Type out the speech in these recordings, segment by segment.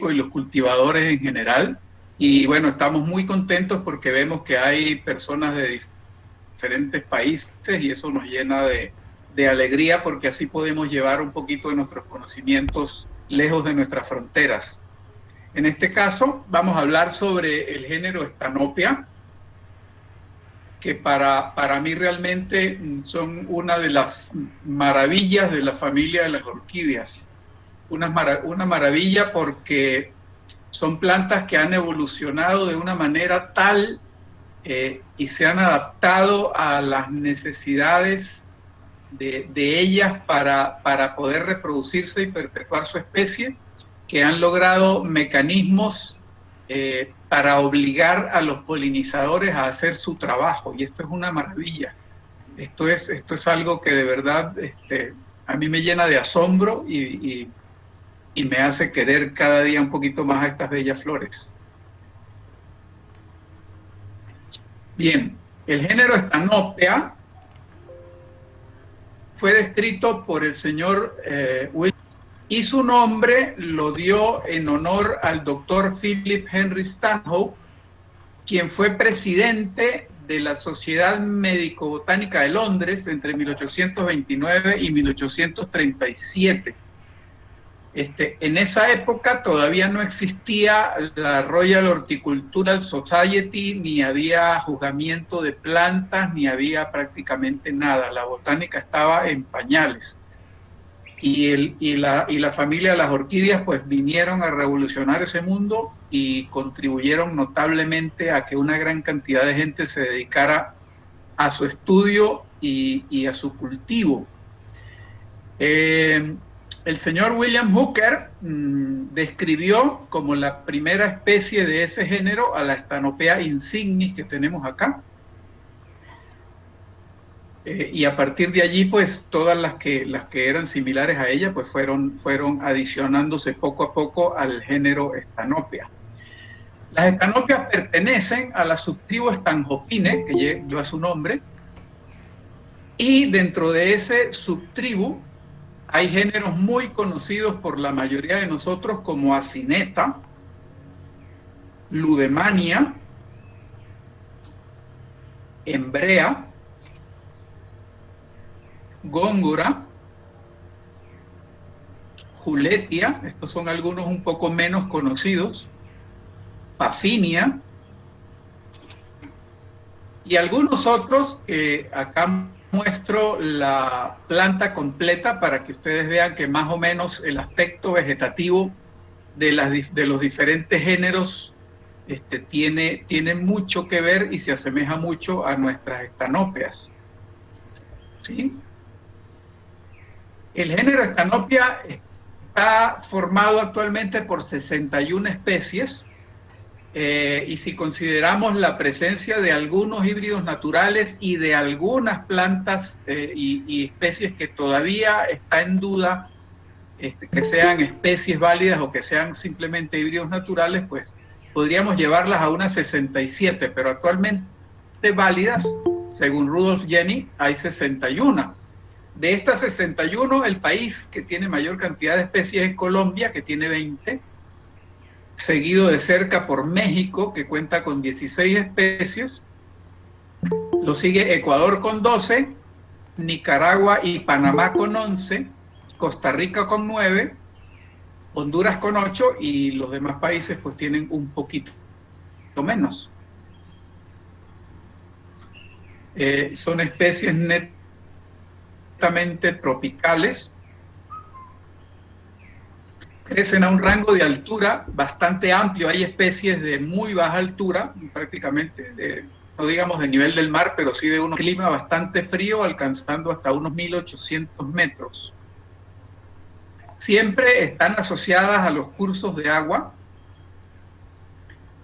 y los cultivadores en general. Y bueno, estamos muy contentos porque vemos que hay personas de diferentes países y eso nos llena de alegría porque así podemos llevar un poquito de nuestros conocimientos lejos de nuestras fronteras. En este caso vamos a hablar sobre el género Stanopia, que para mí realmente son una de las maravillas de la familia de las orquídeas. Una maravilla porque son plantas que han evolucionado de una manera tal y se han adaptado a las necesidades de ellas para poder reproducirse y perpetuar su especie, que han logrado mecanismos para obligar a los polinizadores a hacer su trabajo, y esto es una maravilla. Esto es algo que de verdad a mí me llena de asombro y me hace querer cada día un poquito más a estas bellas flores. Bien, el género Stanopea fue descrito por el señor William, y su nombre lo dio en honor al doctor Philip Henry Stanhope, quien fue presidente de la Sociedad Médico-Botánica de Londres entre 1829 y 1837. En esa época todavía no existía la Royal Horticultural Society, ni había juzgamiento de plantas, ni había prácticamente nada. La botánica estaba en pañales. Y la familia de las orquídeas pues vinieron a revolucionar ese mundo y contribuyeron notablemente a que una gran cantidad de gente se dedicara a su estudio y a su cultivo. El señor William Hooker describió como la primera especie de ese género a la Stanopea insignis que tenemos acá. Y a partir de allí, pues todas las que eran similares a ella, pues fueron adicionándose poco a poco al género Stanopea. Las Stanopeas pertenecen a la subtribu Stanhopine, que lleva su nombre, y dentro de ese subtribu hay géneros muy conocidos por la mayoría de nosotros como Acineta, Ludemania, Embrea, Góngora, Juletia, estos son algunos un poco menos conocidos, Pafinia, y algunos otros que acá muestro la planta completa para que ustedes vean que más o menos el aspecto vegetativo de los diferentes géneros tiene mucho que ver y se asemeja mucho a nuestras Stanópeas. ¿Sí? El género Stanopea está formado actualmente por 61 especies, y si consideramos la presencia de algunos híbridos naturales y de algunas plantas y especies que todavía está en duda que sean especies válidas o que sean simplemente híbridos naturales, pues podríamos llevarlas a unas 67, pero actualmente válidas, según Rudolf Jenny, hay 61. De estas 61, el país que tiene mayor cantidad de especies es Colombia, que tiene 20, seguido de cerca por México, que cuenta con 16 especies. Lo sigue Ecuador con 12, Nicaragua y Panamá con 11, Costa Rica con 9, Honduras con 8, y los demás países pues tienen un poquito menos. Son especies netamente tropicales. Crecen a un rango de altura bastante amplio. Hay especies de muy baja altura, prácticamente, no digamos de nivel del mar, pero sí de un clima bastante frío, alcanzando hasta unos 1800 metros. Siempre están asociadas a los cursos de agua,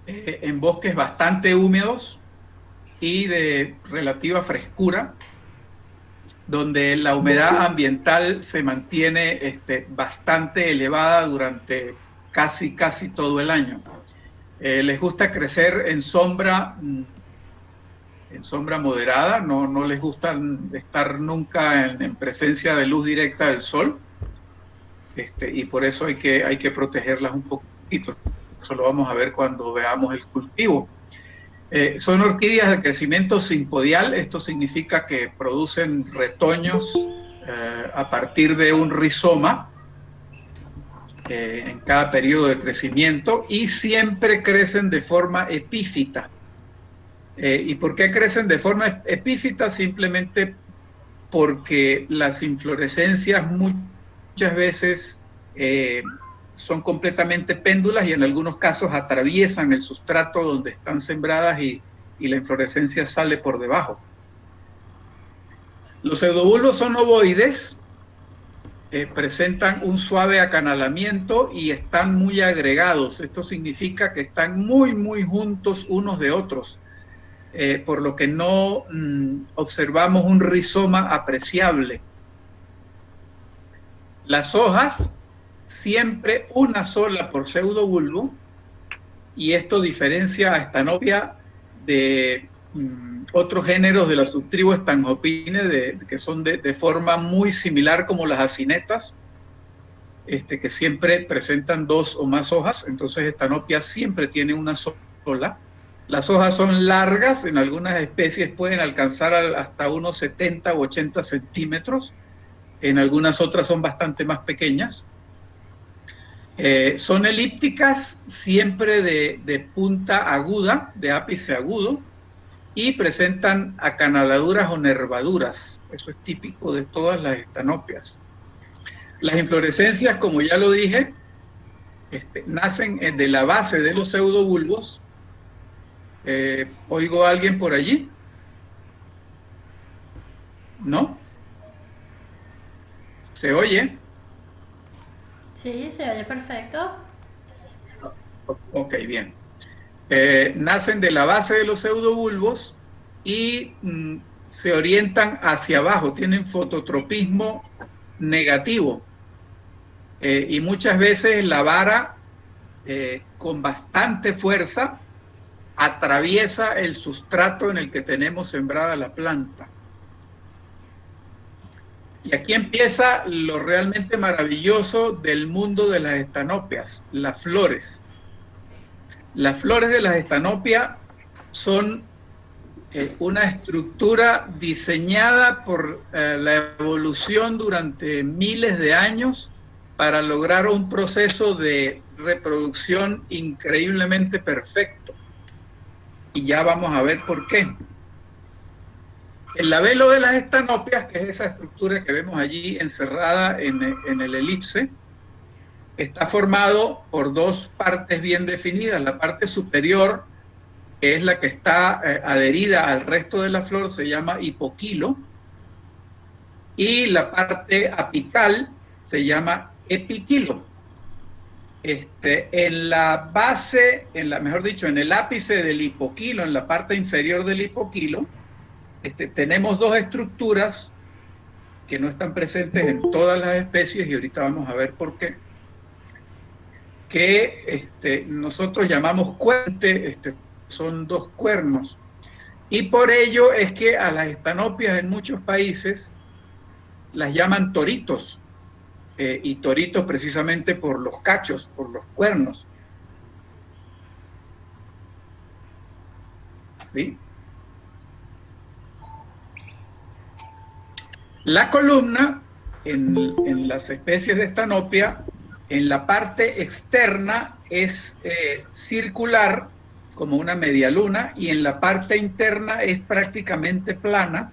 en bosques bastante húmedos y de relativa frescura, donde la humedad ambiental se mantiene bastante elevada durante casi todo el año. Les gusta crecer en sombra moderada, no les gusta estar nunca en presencia de luz directa del sol, y por eso hay que protegerlas un poco. poquito. Eso lo vamos a ver cuando veamos el cultivo. Son orquídeas de crecimiento simpodial. Esto significa que producen retoños a partir de un rizoma en cada periodo de crecimiento, y siempre crecen de forma epífita. ¿Y por qué crecen de forma epífita? Simplemente porque las inflorescencias muchas veces son completamente péndulas y en algunos casos atraviesan el sustrato donde están sembradas y la inflorescencia sale por debajo. Los pseudobulbos son ovoides, presentan un suave acanalamiento y están muy agregados. Esto significa que están muy juntos unos de otros, por lo que no observamos un rizoma apreciable. Las hojas, siempre una sola por pseudobulbo, y esto diferencia a Stanopia de otros géneros de la subtribu Stanhopine, que son de forma muy similar como las acinetas, que siempre presentan dos o más hojas. Entonces Stanopia siempre tiene una sola. Las hojas son largas, en algunas especies pueden alcanzar hasta unos 70 u 80 centímetros, en algunas otras son bastante más pequeñas. Son elípticas, siempre de punta aguda, de ápice agudo, y presentan acanaladuras o nervaduras. Eso es típico de todas las estanopias. Las inflorescencias, como ya lo dije, nacen de la base de los pseudobulbos. ¿Oigo a alguien por allí? ¿No? ¿Se oye? Sí, se oye perfecto. Ok, bien. Nacen de la base de los pseudobulbos y se orientan hacia abajo, tienen fototropismo negativo. Y muchas veces la vara, con bastante fuerza, atraviesa el sustrato en el que tenemos sembrada la planta. Y aquí empieza lo realmente maravilloso del mundo de las estanopias, las flores. Las flores de las estanopias son una estructura diseñada por la evolución durante miles de años para lograr un proceso de reproducción increíblemente perfecto. Y ya vamos a ver por qué. El labelo de las estanopias, que es esa estructura que vemos allí encerrada en el elipse, está formado por dos partes bien definidas. La parte superior, que es la que está adherida al resto de la flor, se llama hipoquilo, y la parte apical se llama epiquilo. En la base, mejor dicho, en el ápice del hipoquilo, en la parte inferior del hipoquilo, tenemos dos estructuras que no están presentes en todas las especies, y ahorita vamos a ver por qué, que nosotros llamamos cuente. Son dos cuernos, y por ello es que a las estanopias en muchos países las llaman toritos, y toritos precisamente por los cachos, por los cuernos. ¿Sí? La columna en las especies de estanopia, en la parte externa es circular, como una media luna, y en la parte interna es prácticamente plana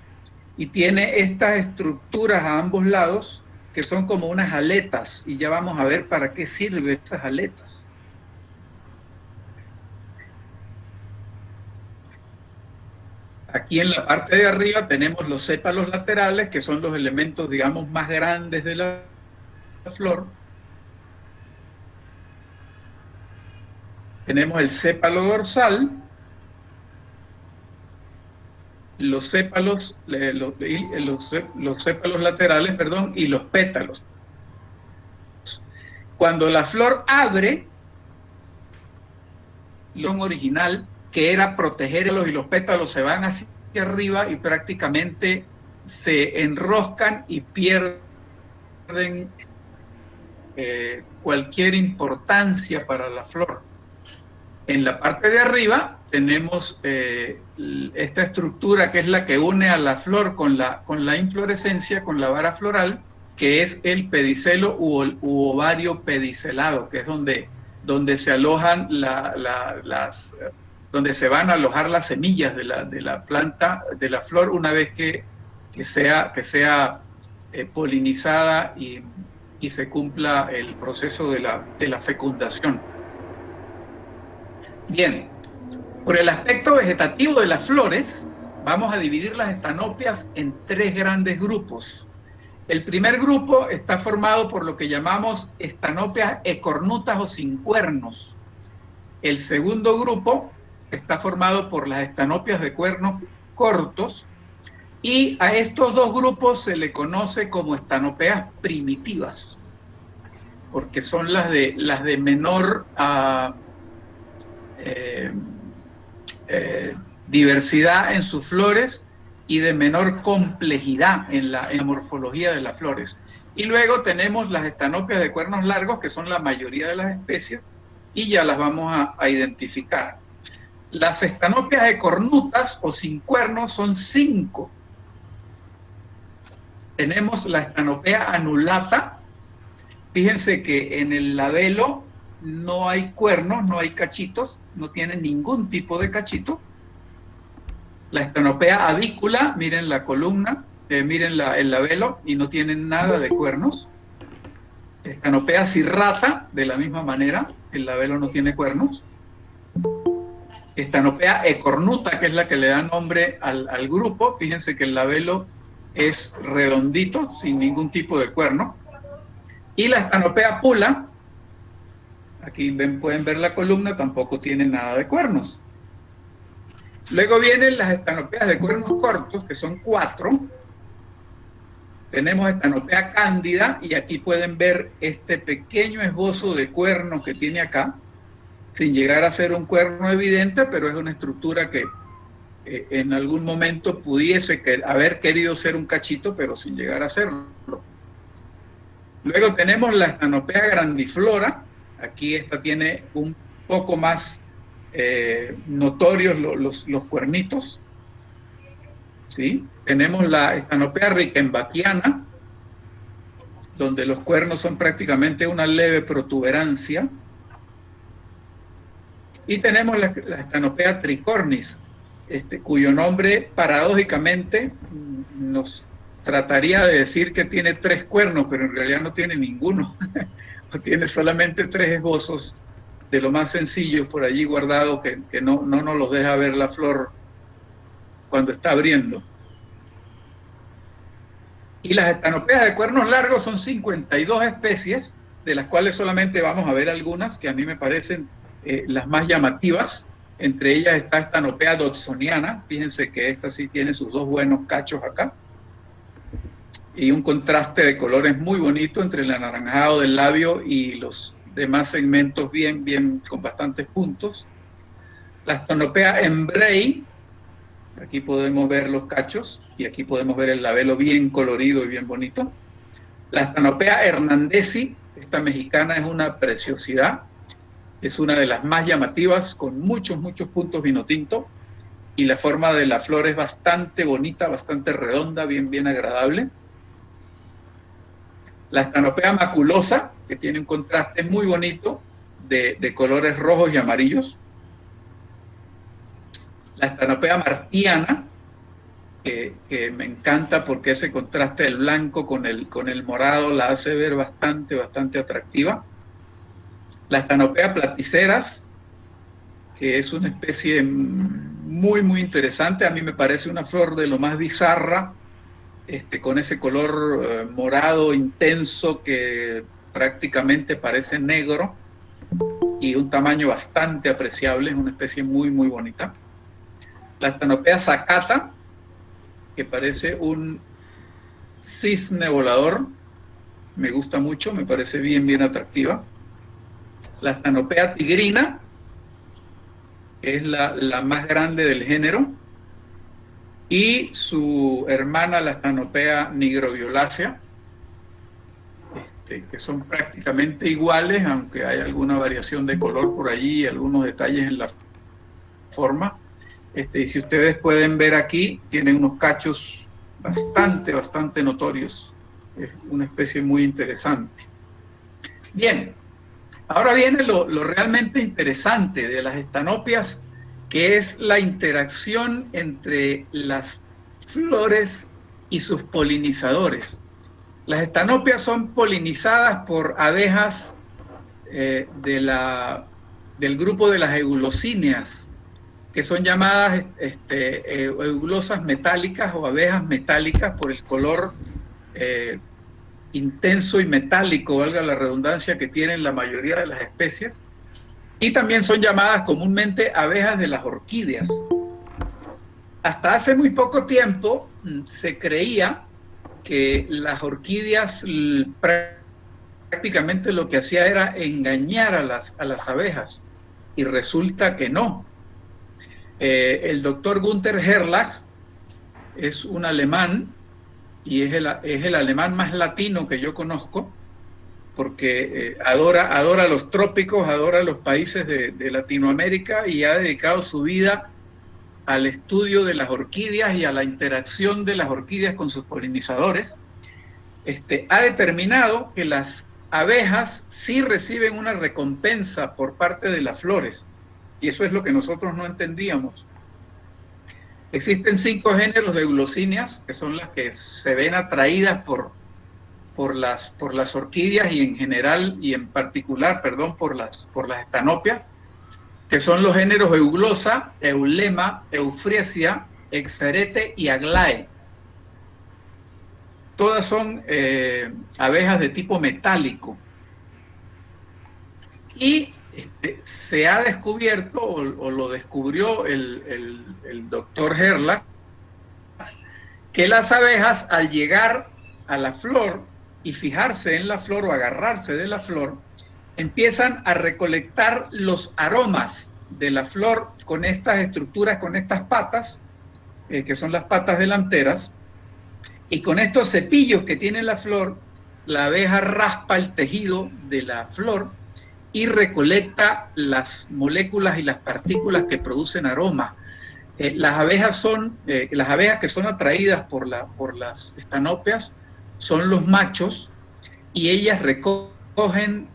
y tiene estas estructuras a ambos lados que son como unas aletas, y ya vamos a ver para qué sirven esas aletas. Aquí en la parte de arriba tenemos los sépalos laterales, que son los elementos, digamos, más grandes de la flor. Tenemos el sépalo dorsal, los sépalos, los sépalos laterales, perdón, y los pétalos. Cuando la flor abre, la función original, que era protegerlos, y los pétalos se van hacia arriba y prácticamente se enroscan y pierden cualquier importancia para la flor. En la parte de arriba tenemos esta estructura que es la que une a la flor con la inflorescencia, con la vara floral, que es el pedicelo u ovario pedicelado, que es donde se alojan donde se van a alojar las semillas de la planta, de la flor, una vez que sea polinizada y se cumpla el proceso de la fecundación. Bien, por el aspecto vegetativo de las flores, vamos a dividir las estanopias en 3 grandes grupos. El primer grupo está formado por lo que llamamos estanopias ecornutas o sin cuernos. El segundo grupo está formado por las estanopias de cuernos cortos, y a estos 2 grupos se le conoce como estanopeas primitivas, porque son las de menor diversidad en sus flores y de menor complejidad en la morfología de las flores. Y luego tenemos las estanopias de cuernos largos, que son la mayoría de las especies, y ya las vamos a identificar. Las estanopias ecornutas o sin cuernos son 5. Tenemos la estanopea anulata. Fíjense que en el labelo no hay cuernos, no hay cachitos, no tiene ningún tipo de cachito. La estanopea avícula, miren la columna, miren el labelo, y no tienen nada de cuernos. Estanopea cirrata, de la misma manera, el labelo no tiene cuernos. Estanopea ecornuta, que es la que le da nombre al grupo, fíjense que el labelo es redondito, sin ningún tipo de cuerno. Y la estanopea pula, aquí pueden ver la columna, tampoco tiene nada de cuernos. Luego vienen las estanopeas de cuernos cortos, que son 4. Tenemos estanopea cándida, y aquí pueden ver este pequeño esbozo de cuerno que tiene acá, sin llegar a ser un cuerno evidente, pero es una estructura que en algún momento pudiese haber querido ser un cachito, pero sin llegar a serlo. Luego tenemos la estanopea grandiflora. Aquí esta tiene un poco más notorios los cuernitos, ¿sí? Tenemos la estanopea rickenbackiana, donde los cuernos son prácticamente una leve protuberancia. Y tenemos la estanopea tricornis, cuyo nombre paradójicamente nos trataría de decir que tiene 3 cuernos, pero en realidad no tiene ninguno. Tiene solamente 3 esbozos de lo más sencillo por allí guardado, que no nos los deja ver la flor cuando está abriendo. Y las estanopeas de cuernos largos son 52 especies, de las cuales solamente vamos a ver algunas que a mí me parecen las más llamativas. Entre ellas está estanopea dodsoniana. Fíjense que esta sí tiene sus 2 buenos cachos acá, y un contraste de colores muy bonito entre el anaranjado del labio y los demás segmentos bien con bastantes puntos. La estanopea embrei, aquí podemos ver los cachos, y aquí podemos ver el labelo bien colorido y bien bonito. La estanopea hernandezi, esta mexicana, es una preciosidad, es una de las más llamativas, con muchos puntos vino tinto, y la forma de la flor es bastante bonita, bastante redonda, bien agradable. La estanopea maculosa, que tiene un contraste muy bonito de colores rojos y amarillos. La estanopea martiana, que me encanta porque ese contraste del blanco con el morado la hace ver bastante atractiva. La estanopea platiceras, que es una especie muy interesante. A mí me parece una flor de lo más bizarra, con ese color morado intenso que prácticamente parece negro, y un tamaño bastante apreciable. Es una especie muy bonita. La estanopea zacata, que parece un cisne volador, me gusta mucho, me parece bien atractiva. La estanopea tigrina, que es la más grande del género, y su hermana, la estanopea nigroviolácea, que son prácticamente iguales, aunque hay alguna variación de color por allí, algunos detalles en la forma. Y si ustedes pueden ver aquí, tienen unos cachos bastante notorios. Es una especie muy interesante. Bien, ahora viene lo realmente interesante de las estanopias, que es la interacción entre las flores y sus polinizadores. Las estanopias son polinizadas por abejas del grupo de las eugulosíneas, que son llamadas eugulosas metálicas o abejas metálicas por el color intenso y metálico, valga la redundancia, que tienen la mayoría de las especies. Y también son llamadas comúnmente abejas de las orquídeas. Hasta hace muy poco tiempo se creía que las orquídeas prácticamente lo que hacía era engañar a las abejas, y resulta que no. El doctor Günther Herrlach es un alemán, y es el alemán más latino que yo conozco, porque adora los trópicos, adora los países de Latinoamérica, y ha dedicado su vida al estudio de las orquídeas y a la interacción de las orquídeas con sus polinizadores. Ha determinado que las abejas sí reciben una recompensa por parte de las flores, y eso es lo que nosotros no entendíamos. Existen 5 géneros de eugulosíneas, que son las que se ven atraídas por las orquídeas, y en general, y en particular, perdón, por las estanopias, que son los géneros Euglosa, Eulema, Eufriesia, Exarete y Aglae. Todas son abejas de tipo metálico. Y se ha descubierto, o lo descubrió el doctor Herrlach, que las abejas, al llegar a la flor y fijarse en la flor o agarrarse de la flor, empiezan a recolectar los aromas de la flor con estas estructuras, con estas patas, que son las patas delanteras, y con estos cepillos que tiene la flor, la abeja raspa el tejido de la flor y recolecta las moléculas y las partículas que producen aroma. Las abejas que son atraídas por las estanopias son los machos, y ellas recogen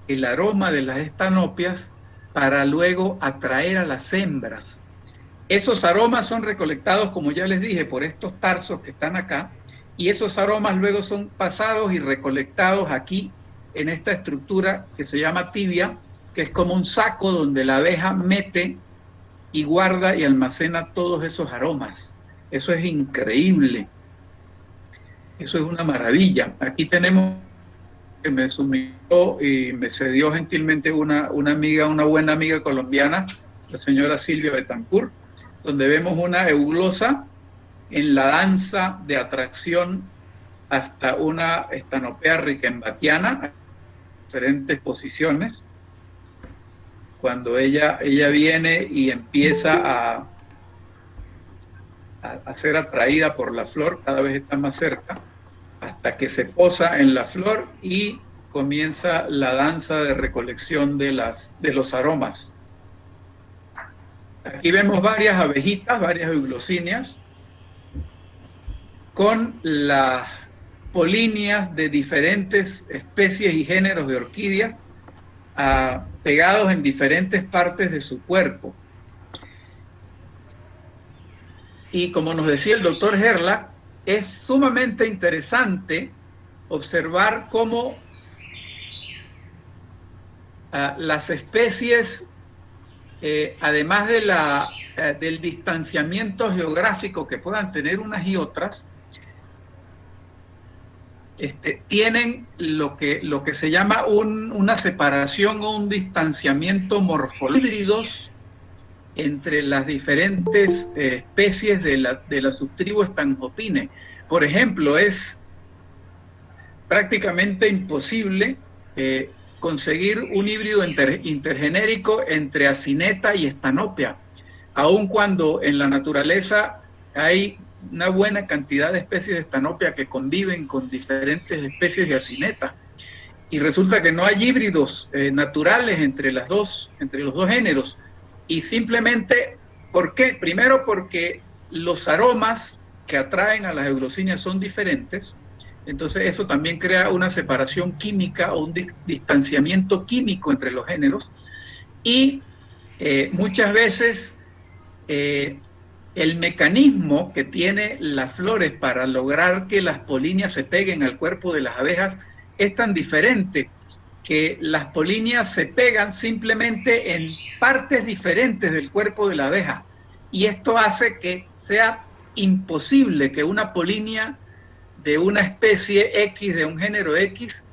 el aroma de las estanopias para luego atraer a las hembras. Esos aromas son recolectados, como ya les dije, por estos tarsos que están acá, y esos aromas luego son pasados y recolectados aquí en esta estructura que se llama tibia, que es como un saco donde la abeja mete y guarda y almacena todos esos aromas. Eso es increíble. Eso es una maravilla. Aquí tenemos, que me suministró y me cedió gentilmente una amiga, una buena amiga colombiana, la señora Silvia Betancourt, donde vemos una euglosa en la danza de atracción hasta una estanopea rickenbackiana, diferentes posiciones, cuando ella viene y empieza a ser atraída por la flor, cada vez está más cerca, hasta que se posa en la flor y comienza la danza de recolección de los aromas. Aquí vemos varias abejitas, varias eugulosíneas, con las polinias de diferentes especies y géneros de orquídeas pegados en diferentes partes de su cuerpo. Y como nos decía el doctor Herrlach, es sumamente interesante observar cómo las especies, además del distanciamiento geográfico que puedan tener unas y otras, tienen lo que se llama una separación o un distanciamiento morfológico entre las diferentes especies de la subtribu Stanhopinae. Por ejemplo, es prácticamente imposible conseguir un híbrido intergenérico entre Acineta y Stanopia, aun cuando en la naturaleza hay una buena cantidad de especies de Stanopia que conviven con diferentes especies de Acineta. y resulta que no hay híbridos naturales entre los dos géneros. Y simplemente, ¿por qué? Primero porque los aromas que atraen a las eulocinas son diferentes, entonces eso también crea una separación química o un distanciamiento químico entre los géneros, y muchas veces el mecanismo que tiene las flores para lograr que las polinias se peguen al cuerpo de las abejas es tan diferente que las polinias se pegan simplemente en partes diferentes del cuerpo de la abeja. Y esto hace que sea imposible que una polinia de una especie X, de un género X,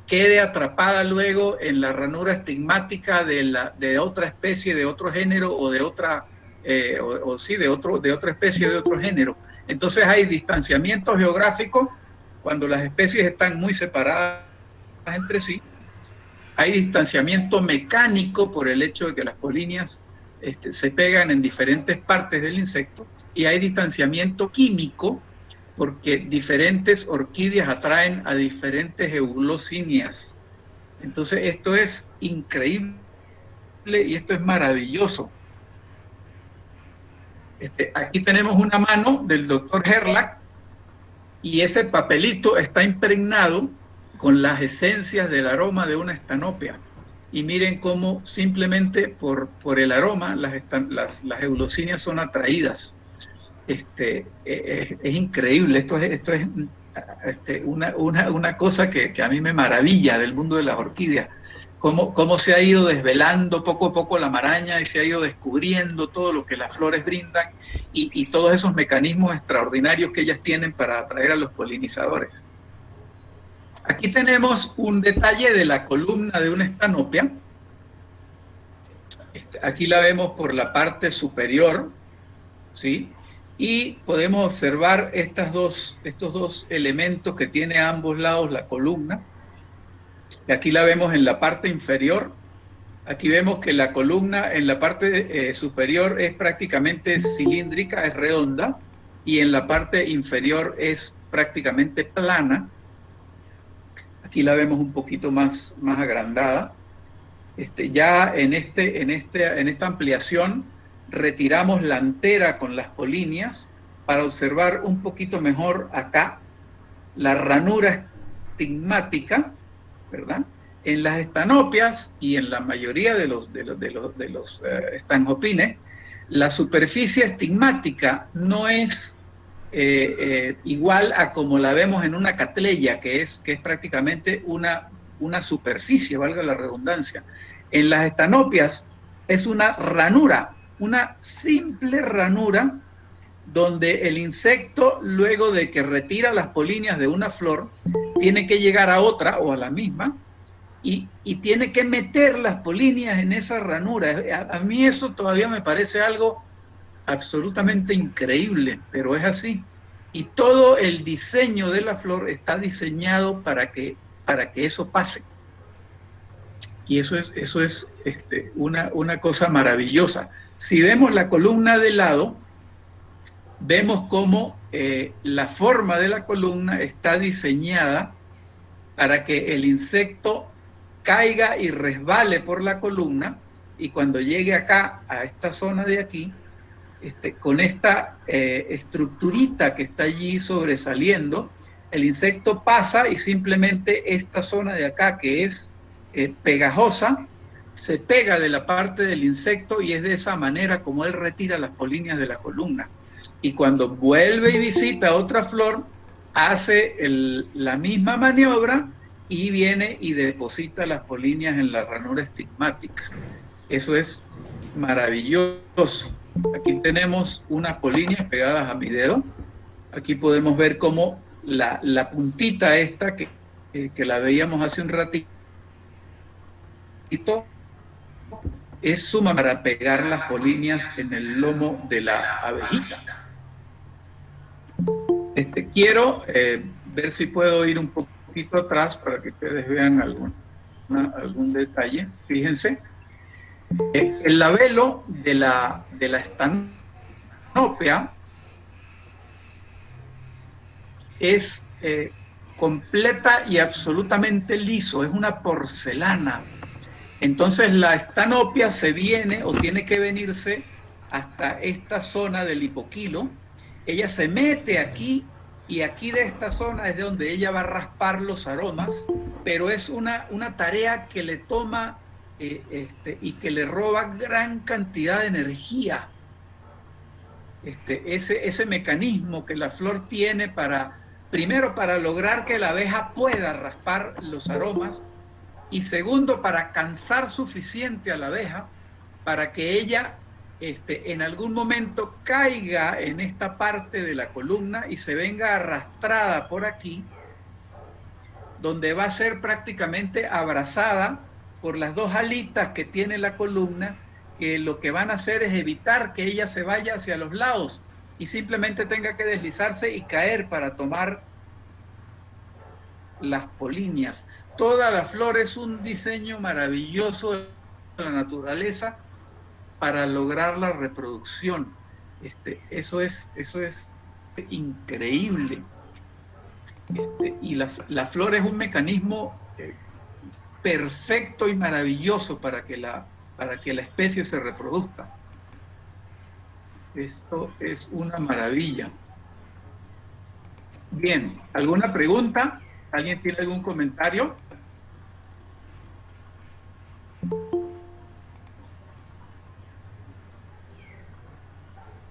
quede atrapada luego en la ranura estigmática de otra especie, de otro género o de otra, sí, de otra especie, de otro género. Entonces hay distanciamiento geográfico cuando las especies están muy separadas entre sí. Hay distanciamiento mecánico por el hecho de que las polinias se pegan en diferentes partes del insecto, y hay distanciamiento químico porque diferentes orquídeas atraen a diferentes eulocinias. Entonces esto es increíble y esto es maravilloso. Aquí tenemos una mano del doctor Herlach, y ese papelito está impregnado con las esencias del aroma de una estanopea. Y miren cómo simplemente por el aroma las eulocinias son atraídas. Es increíble. Esto es una cosa que a mí me maravilla del mundo de las orquídeas. Cómo se ha ido desvelando poco a poco la maraña y se ha ido descubriendo todo lo que las flores brindan y todos esos mecanismos extraordinarios que ellas tienen para atraer a los polinizadores. Aquí tenemos un detalle de la columna de una estanopea. Aquí la vemos por la parte superior, ¿sí? Y podemos observar estos dos elementos que tiene a ambos lados la columna. Aquí la vemos en la parte inferior. Aquí vemos que la columna en la parte superior es prácticamente cilíndrica, es redonda, y en la parte inferior es prácticamente plana. Aquí la vemos un poquito más agrandada. Ya en esta ampliación retiramos la antera con las polinias para observar un poquito mejor acá la ranura estigmática, ¿verdad? En las estanopias y en la mayoría de los estanopines, la superficie estigmática no es igual a como la vemos en una catleya, que es prácticamente una superficie, valga la redundancia. En las estanopias es una ranura, una simple ranura, donde el insecto, luego de que retira las polinias de una flor, tiene que llegar a otra o a la misma y tiene que meter las polinias en esa ranura. A mí eso todavía me parece algo absolutamente increíble, pero es así. Y todo el diseño de la flor está diseñado para que eso pase. Y eso es una cosa maravillosa. Si vemos la columna de lado, vemos cómo la forma de la columna está diseñada para que el insecto caiga y resbale por la columna, y cuando llegue acá, a esta zona de aquí, con esta estructurita que está allí sobresaliendo, el insecto pasa y simplemente esta zona de acá, que es pegajosa, se pega de la parte del insecto, y es de esa manera como él retira las polinias de la columna. Y cuando vuelve y visita otra flor, hace la misma maniobra y viene y deposita las polinias en la ranura estigmática. Eso es maravilloso. Aquí tenemos unas polinias pegadas a mi dedo. Aquí podemos ver cómo la puntita esta que la veíamos hace un ratito es suma para pegar las polinias en el lomo de la abejita. Quiero ver si puedo ir un poquito atrás para que ustedes vean algún detalle. Fíjense, el labelo de la estanopea es completa y absolutamente liso, es una porcelana. Entonces la estanopia se viene o tiene que venirse hasta esta zona del hipoquilo. Ella se mete aquí y aquí de esta zona es de donde ella va a raspar los aromas, pero es una tarea que le toma y que le roba gran cantidad de energía. Ese mecanismo que la flor tiene primero para lograr que la abeja pueda raspar los aromas, y segundo, para cansar suficiente a la abeja para que ella en algún momento caiga en esta parte de la columna y se venga arrastrada por aquí, donde va a ser prácticamente abrazada por las dos alitas que tiene la columna, que lo que van a hacer es evitar que ella se vaya hacia los lados y simplemente tenga que deslizarse y caer para tomar las polinias. Toda la flor es un diseño maravilloso de la naturaleza para lograr la reproducción. Eso es increíble. Y la flor es un mecanismo perfecto y maravilloso para que la especie se reproduzca. Esto es una maravilla. Bien, ¿alguna pregunta? ¿Alguien tiene algún comentario?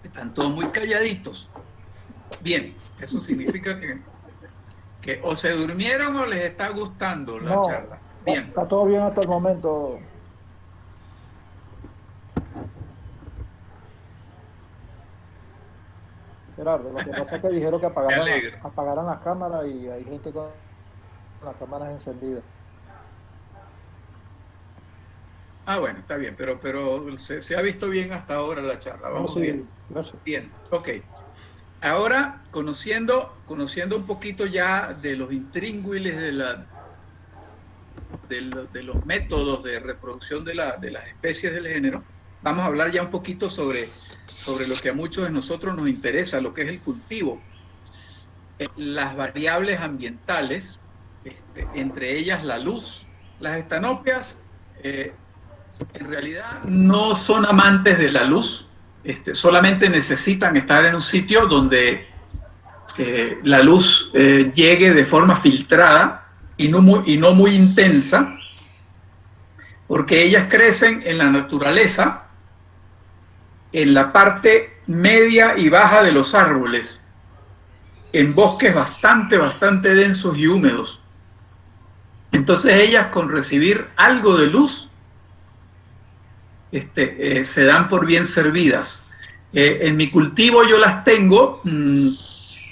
Están todos muy calladitos. Bien, eso significa que o se durmieron o les está gustando la charla. Bien. Está todo bien hasta el momento. Gerardo, lo que pasa es que dijeron que apagaran las cámaras y hay gente con las cámaras encendidas. Ah, bueno, está bien, pero se ha visto bien hasta ahora la charla. Vamos bien. Gracias. Bien, ok. Ahora, conociendo un poquito ya de los intríngulis de los métodos de reproducción de las especies del género, vamos a hablar ya un poquito sobre lo que a muchos de nosotros nos interesa, lo que es el cultivo. Las variables ambientales, entre ellas la luz. Las estanopias en realidad no son amantes de la luz, solamente necesitan estar en un sitio donde la luz llegue de forma filtrada y no muy intensa, porque ellas crecen en la naturaleza, en la parte media y baja de los árboles, en bosques bastante densos y húmedos. Entonces ellas, con recibir algo de luz, se dan por bien servidas. En mi cultivo yo las tengo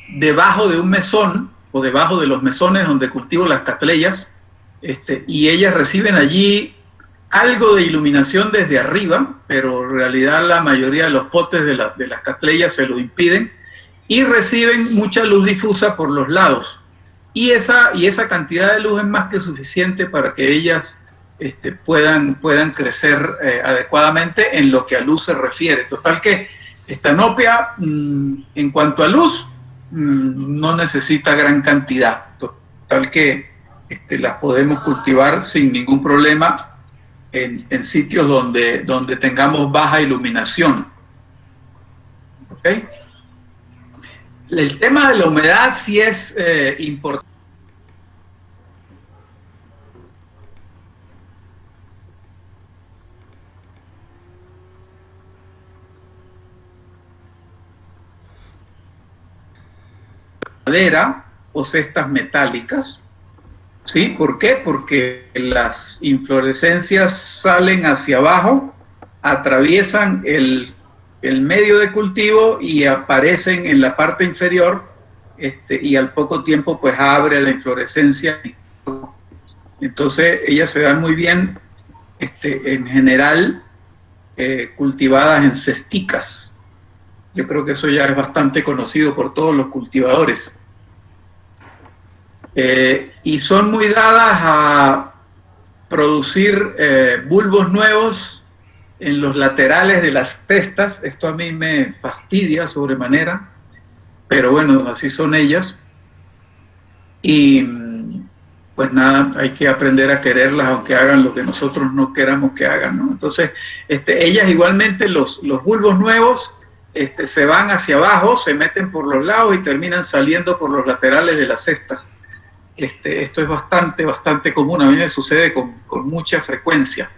debajo de un mesón, o debajo de los mesones donde cultivo las catleyas, y ellas reciben allí algo de iluminación desde arriba, pero en realidad la mayoría de los potes de las catleyas se lo impiden, y reciben mucha luz difusa por los lados. Y esa cantidad de luz es más que suficiente para que ellas puedan crecer adecuadamente en lo que a luz se refiere. Total que estanopia, en cuanto a luz, no necesita gran cantidad. Total que las podemos cultivar sin ningún problema en sitios donde tengamos baja iluminación. ¿Okay? El tema de la humedad sí es importante. Madera o cestas metálicas. ¿Sí? ¿Por qué? Porque las inflorescencias salen hacia abajo, atraviesan el medio de cultivo y aparecen en la parte inferior, y al poco tiempo pues abre la inflorescencia. Entonces ellas se dan muy bien, en general, cultivadas en cesticas. Yo creo que eso ya es bastante conocido por todos los cultivadores. Y son muy dadas a producir bulbos nuevos en los laterales de las cestas. Esto a mí me fastidia sobremanera, pero bueno, así son ellas. y pues nada, hay que aprender a quererlas aunque hagan lo que nosotros no queramos que hagan, ¿no? Entonces, ellas igualmente, los bulbos nuevos, se van hacia abajo, se meten por los lados y terminan saliendo por los laterales de las cestas. Esto es bastante común, a mí me sucede con mucha frecuencia.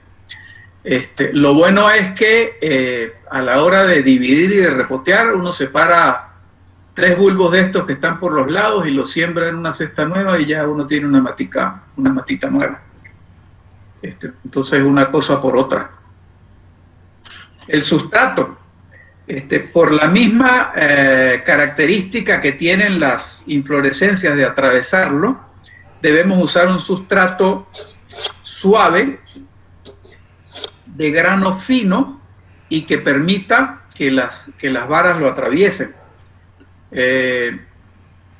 Lo bueno es que a la hora de dividir y de repotear, uno separa 3 bulbos de estos que están por los lados y los siembra en una cesta nueva y ya uno tiene una matita nueva. Entonces, una cosa por otra. El sustrato, por la misma característica que tienen las inflorescencias de atravesarlo, debemos usar un sustrato suave, de grano fino y que permita que las varas lo atraviesen.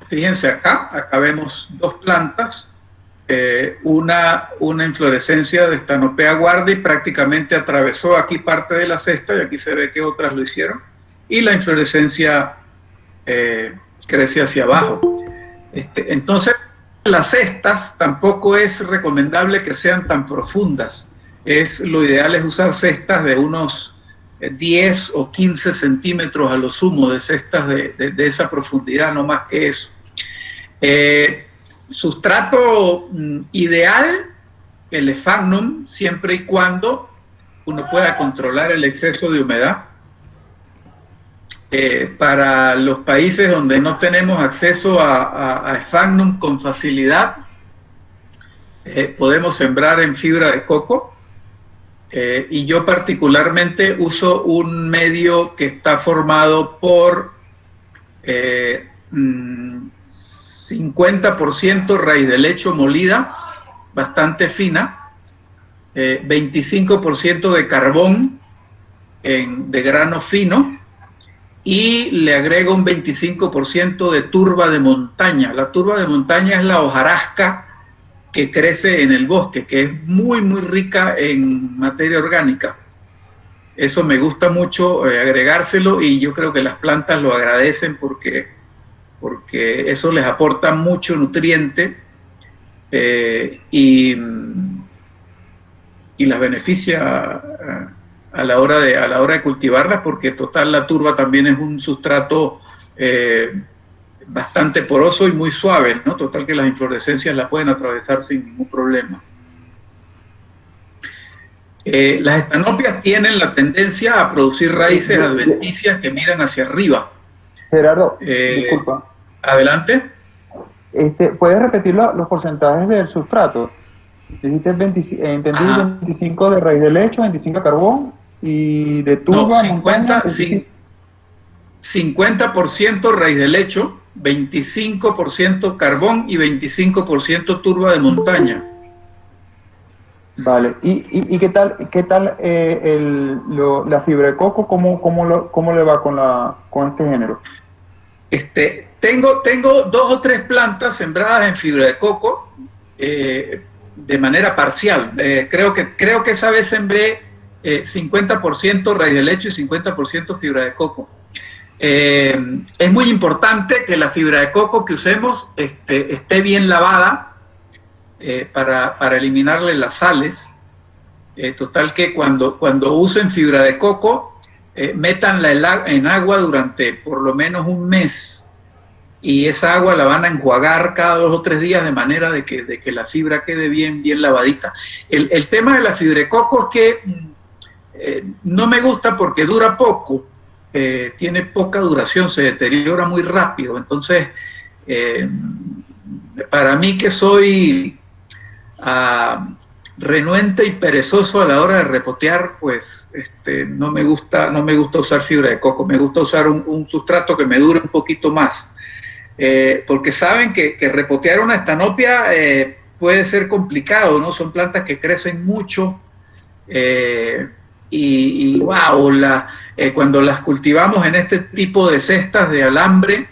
Fíjense acá vemos 2 plantas, una inflorescencia de Stanopea guardi prácticamente atravesó aquí parte de la cesta y aquí se ve que otras lo hicieron, y la inflorescencia crece hacia abajo. Entonces, las cestas tampoco es recomendable que sean tan profundas. Lo ideal es usar cestas de unos 10 o 15 centímetros a lo sumo, de cestas de esa profundidad, no más que eso. Sustrato ideal, el Sphagnum, siempre y cuando uno pueda controlar el exceso de humedad. Para los países donde no tenemos acceso a Sphagnum con facilidad, podemos sembrar en fibra de coco. Y yo particularmente uso un medio que está formado por 50% raíz de lecho molida, bastante fina, 25% de carbón de grano fino, y le agrego un 25% de turba de montaña. La turba de montaña es la hojarasca que crece en el bosque, que es muy rica en materia orgánica. Eso me gusta mucho agregárselo, y yo creo que las plantas lo agradecen porque eso les aporta mucho nutriente y las beneficia a la hora de cultivarlas, porque total la turba también es un sustrato bastante poroso y muy suave, ¿no? Total que las inflorescencias la pueden atravesar sin ningún problema. Las estanopias tienen la tendencia a producir raíces adventicias que miran hacia arriba. Gerardo, disculpa. Adelante. ¿Puedes repetir los porcentajes del sustrato? Dijiste entendí 25 de raíz de lecho, 25 de carbón y de turba, no, 50% raíz de lecho, 25% carbón y 25% turba de montaña. Vale, ¿y qué tal la fibra de coco? ¿Cómo le va con este género? Tengo 2 o 3 plantas sembradas en fibra de coco de manera parcial. Creo que esa vez sembré 50% raíz de lecho y 50% fibra de coco. Es muy importante que la fibra de coco que usemos esté bien lavada para eliminarle las sales. Total que cuando usen fibra de coco, métanla en agua durante por lo menos un mes, y esa agua la van a enjuagar cada 2 o 3 días, de manera de que la fibra quede bien lavadita. El tema de la fibra de coco es que no me gusta porque dura poco. Tiene poca duración, se deteriora muy rápido. Entonces, para mí, que soy renuente y perezoso a la hora de repotear, pues no me gusta usar fibra de coco. Me gusta usar un sustrato que me dure un poquito más, porque saben que repotear una estanopia puede ser complicado, ¿no? Son plantas que crecen mucho, y wow, cuando las cultivamos en este tipo de cestas de alambre,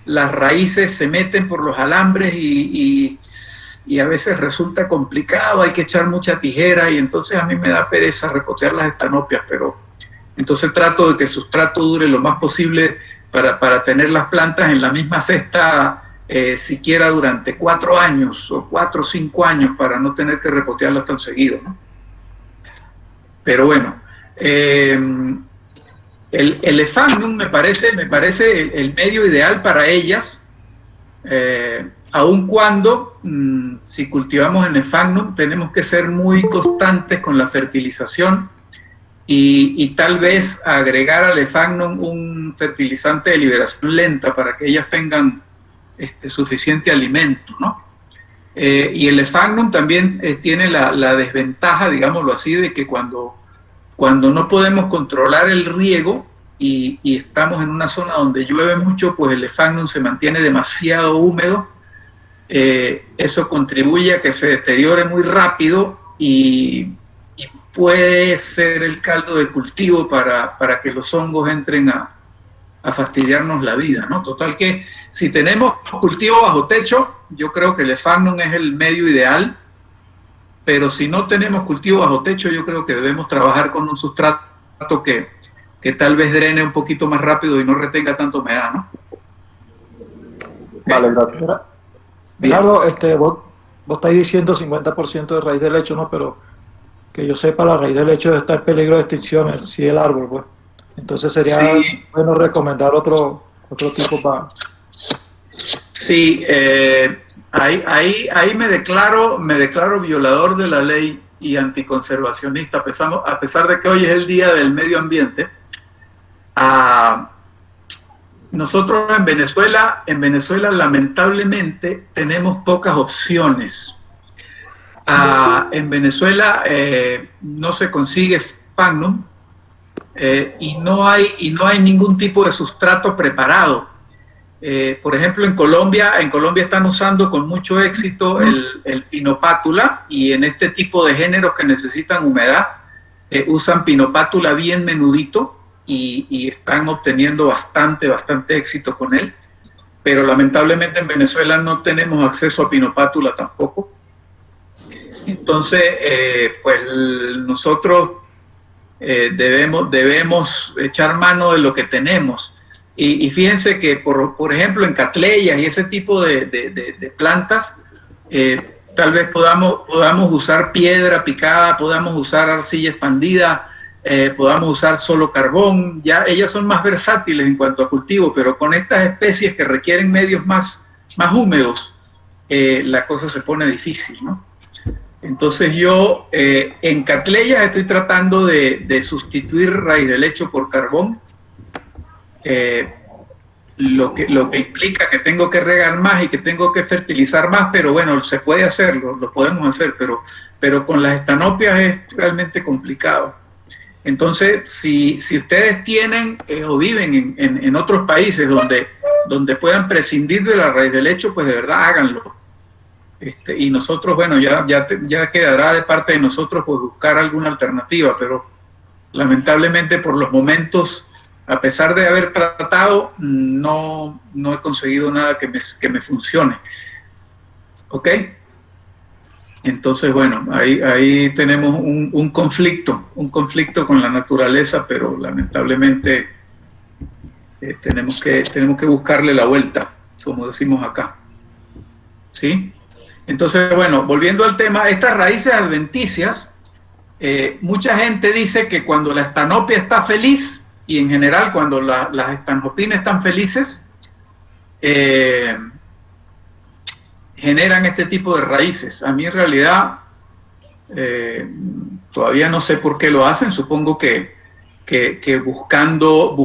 las raíces se meten por los alambres y a veces resulta complicado, hay que echar mucha tijera, y entonces a mí me da pereza repotear las estanopias, pero entonces trato de que el sustrato dure lo más posible para tener las plantas en la misma cesta siquiera durante 4 años o 4 o 5 años para no tener que repotearlas tan seguido, ¿no? Pero bueno, el Sphagnum me parece el medio ideal para ellas, aun cuando si cultivamos en Sphagnum tenemos que ser muy constantes con la fertilización y tal vez agregar al Sphagnum un fertilizante de liberación lenta para que ellas tengan suficiente alimento, ¿no? Y el Sphagnum también tiene la desventaja, digámoslo así, de que cuando no podemos controlar el riego y estamos en una zona donde llueve mucho, pues el Sphagnum se mantiene demasiado húmedo. Eso contribuye a que se deteriore muy rápido y puede ser el caldo de cultivo para que los hongos entren a fastidiarnos la vida, ¿no? Total que si tenemos cultivo bajo techo, yo creo que el Sphagnum es el medio ideal, pero si no tenemos cultivo bajo techo, yo creo que debemos trabajar con un sustrato que tal vez drene un poquito más rápido y no retenga tanta humedad, ¿no? Vale, gracias. Gerardo, vos estáis diciendo 50% de raíz de lecho, ¿no? Pero que yo sepa, la raíz de lecho está en peligro de extinción, sí, el árbol, pues. Entonces sería bueno recomendar otro tipo para... Sí, ahí me declaro violador de la ley y anticonservacionista, a pesar de que hoy es el Día del Medio Ambiente. Nosotros en Venezuela lamentablemente tenemos pocas opciones. En Venezuela no se consigue Sphagnum y no hay ningún tipo de sustrato preparado. Por ejemplo, en Colombia están usando con mucho éxito el Pinopátula, y en este tipo de géneros que necesitan humedad usan Pinopátula bien menudito y están obteniendo bastante éxito con él. Pero lamentablemente en Venezuela no tenemos acceso a Pinopátula tampoco. Entonces, pues nosotros debemos echar mano de lo que tenemos. Y fíjense que, por ejemplo, en catleyas y ese tipo de plantas, tal vez podamos usar piedra picada, podamos usar arcilla expandida, podamos usar solo carbón. Ya ellas son más versátiles en cuanto a cultivo, pero con estas especies que requieren medios más húmedos, la cosa se pone difícil, ¿no? Entonces yo en catleyas estoy tratando de sustituir raíz de lecho por carbón, lo que implica que tengo que regar más y que tengo que fertilizar más, pero bueno, se puede hacer, lo podemos hacer, pero con las estanopias es realmente complicado. Entonces, si ustedes tienen o viven en otros países donde puedan prescindir de la raíz de lecho, pues de verdad háganlo. Y nosotros, bueno, ya quedará de parte de nosotros pues buscar alguna alternativa, pero lamentablemente por los momentos, a pesar de haber tratado, no he conseguido nada que me funcione. ¿Ok? Entonces, bueno, ahí tenemos un conflicto con la naturaleza, pero lamentablemente tenemos que buscarle la vuelta, como decimos acá. ¿Sí? Entonces, bueno, volviendo al tema, estas raíces adventicias, mucha gente dice que cuando la estanopia está feliz, y en general cuando las estanhopinas están felices, generan este tipo de raíces. A mí en realidad todavía no sé por qué lo hacen, supongo que buscando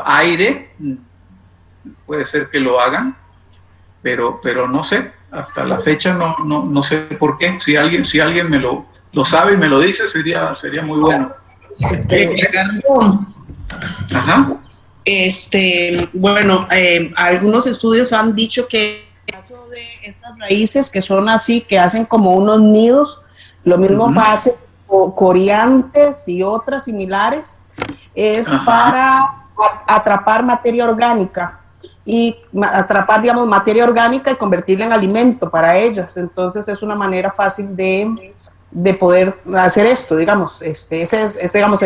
aire, puede ser que lo hagan, pero no sé, hasta la fecha no sé por qué. Si alguien me lo sabe y me lo dice, sería muy bueno. Ajá. Bueno, algunos estudios han dicho que en el caso de estas raíces que son así, que hacen como unos nidos, lo mismo pasa con coriantes y otras similares, es para atrapar materia orgánica y materia orgánica y convertirla en alimento para ellas. Entonces es una manera fácil de de poder hacer esto, digamos. Ese es digamos,